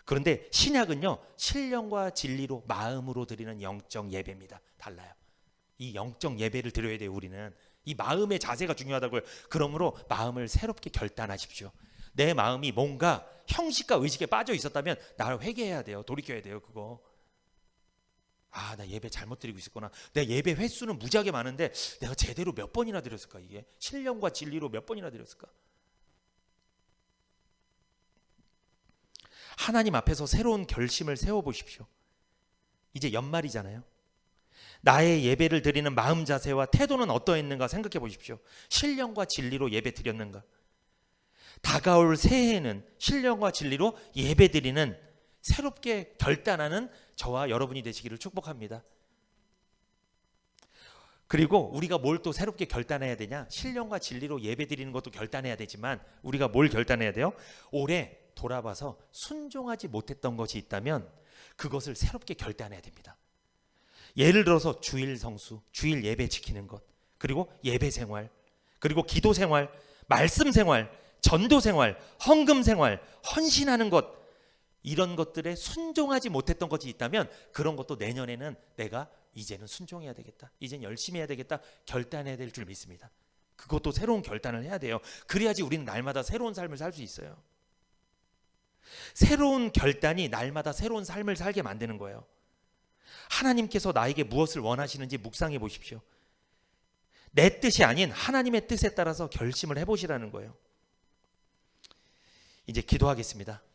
그런데 신약은요, 신령과 진리로, 마음으로 드리는 영적 예배입니다. 달라요. 이 영적 예배를 드려야 돼요. 우리는 이 마음의 자세가 중요하다고요. 그러므로 마음을 새롭게 결단하십시오. 내 마음이 뭔가 형식과 의식에 빠져 있었다면 나를 회개해야 돼요. 돌이켜야 돼요. 그거. 나 예배 잘못 드리고 있었구나. 내 예배 횟수는 무지하게 많은데 내가 제대로 몇 번이나 드렸을까? 이게 신령과 진리로 몇 번이나 드렸을까? 하나님 앞에서 새로운 결심을 세워보십시오. 이제 연말이잖아요. 나의 예배를 드리는 마음 자세와 태도는 어떠했는가 생각해 보십시오. 신령과 진리로 예배 드렸는가? 다가올 새해에는 신령과 진리로 예배 드리는 새롭게 결단하는 저와 여러분이 되시기를 축복합니다. 그리고 우리가 뭘 또 새롭게 결단해야 되냐? 신령과 진리로 예배 드리는 것도 결단해야 되지만 우리가 뭘 결단해야 돼요? 올해 돌아봐서 순종하지 못했던 것이 있다면 그것을 새롭게 결단해야 됩니다. 예를 들어서 주일 성수, 주일 예배 지키는 것, 그리고 예배 생활, 그리고 기도 생활, 말씀 생활, 전도 생활, 헌금 생활, 헌신하는 것, 이런 것들에 순종하지 못했던 것이 있다면 그런 것도 내년에는 내가 이제는 순종해야 되겠다, 이제는 열심히 해야 되겠다 결단해야 될 줄 믿습니다. 그것도 새로운 결단을 해야 돼요. 그래야지 우리는 날마다 새로운 삶을 살 수 있어요. 새로운 결단이 날마다 새로운 삶을 살게 만드는 거예요. 하나님께서 나에게 무엇을 원하시는지 묵상해 보십시오. 내 뜻이 아닌 하나님의 뜻에 따라서 결심을 해보시라는 거예요. 이제 기도하겠습니다.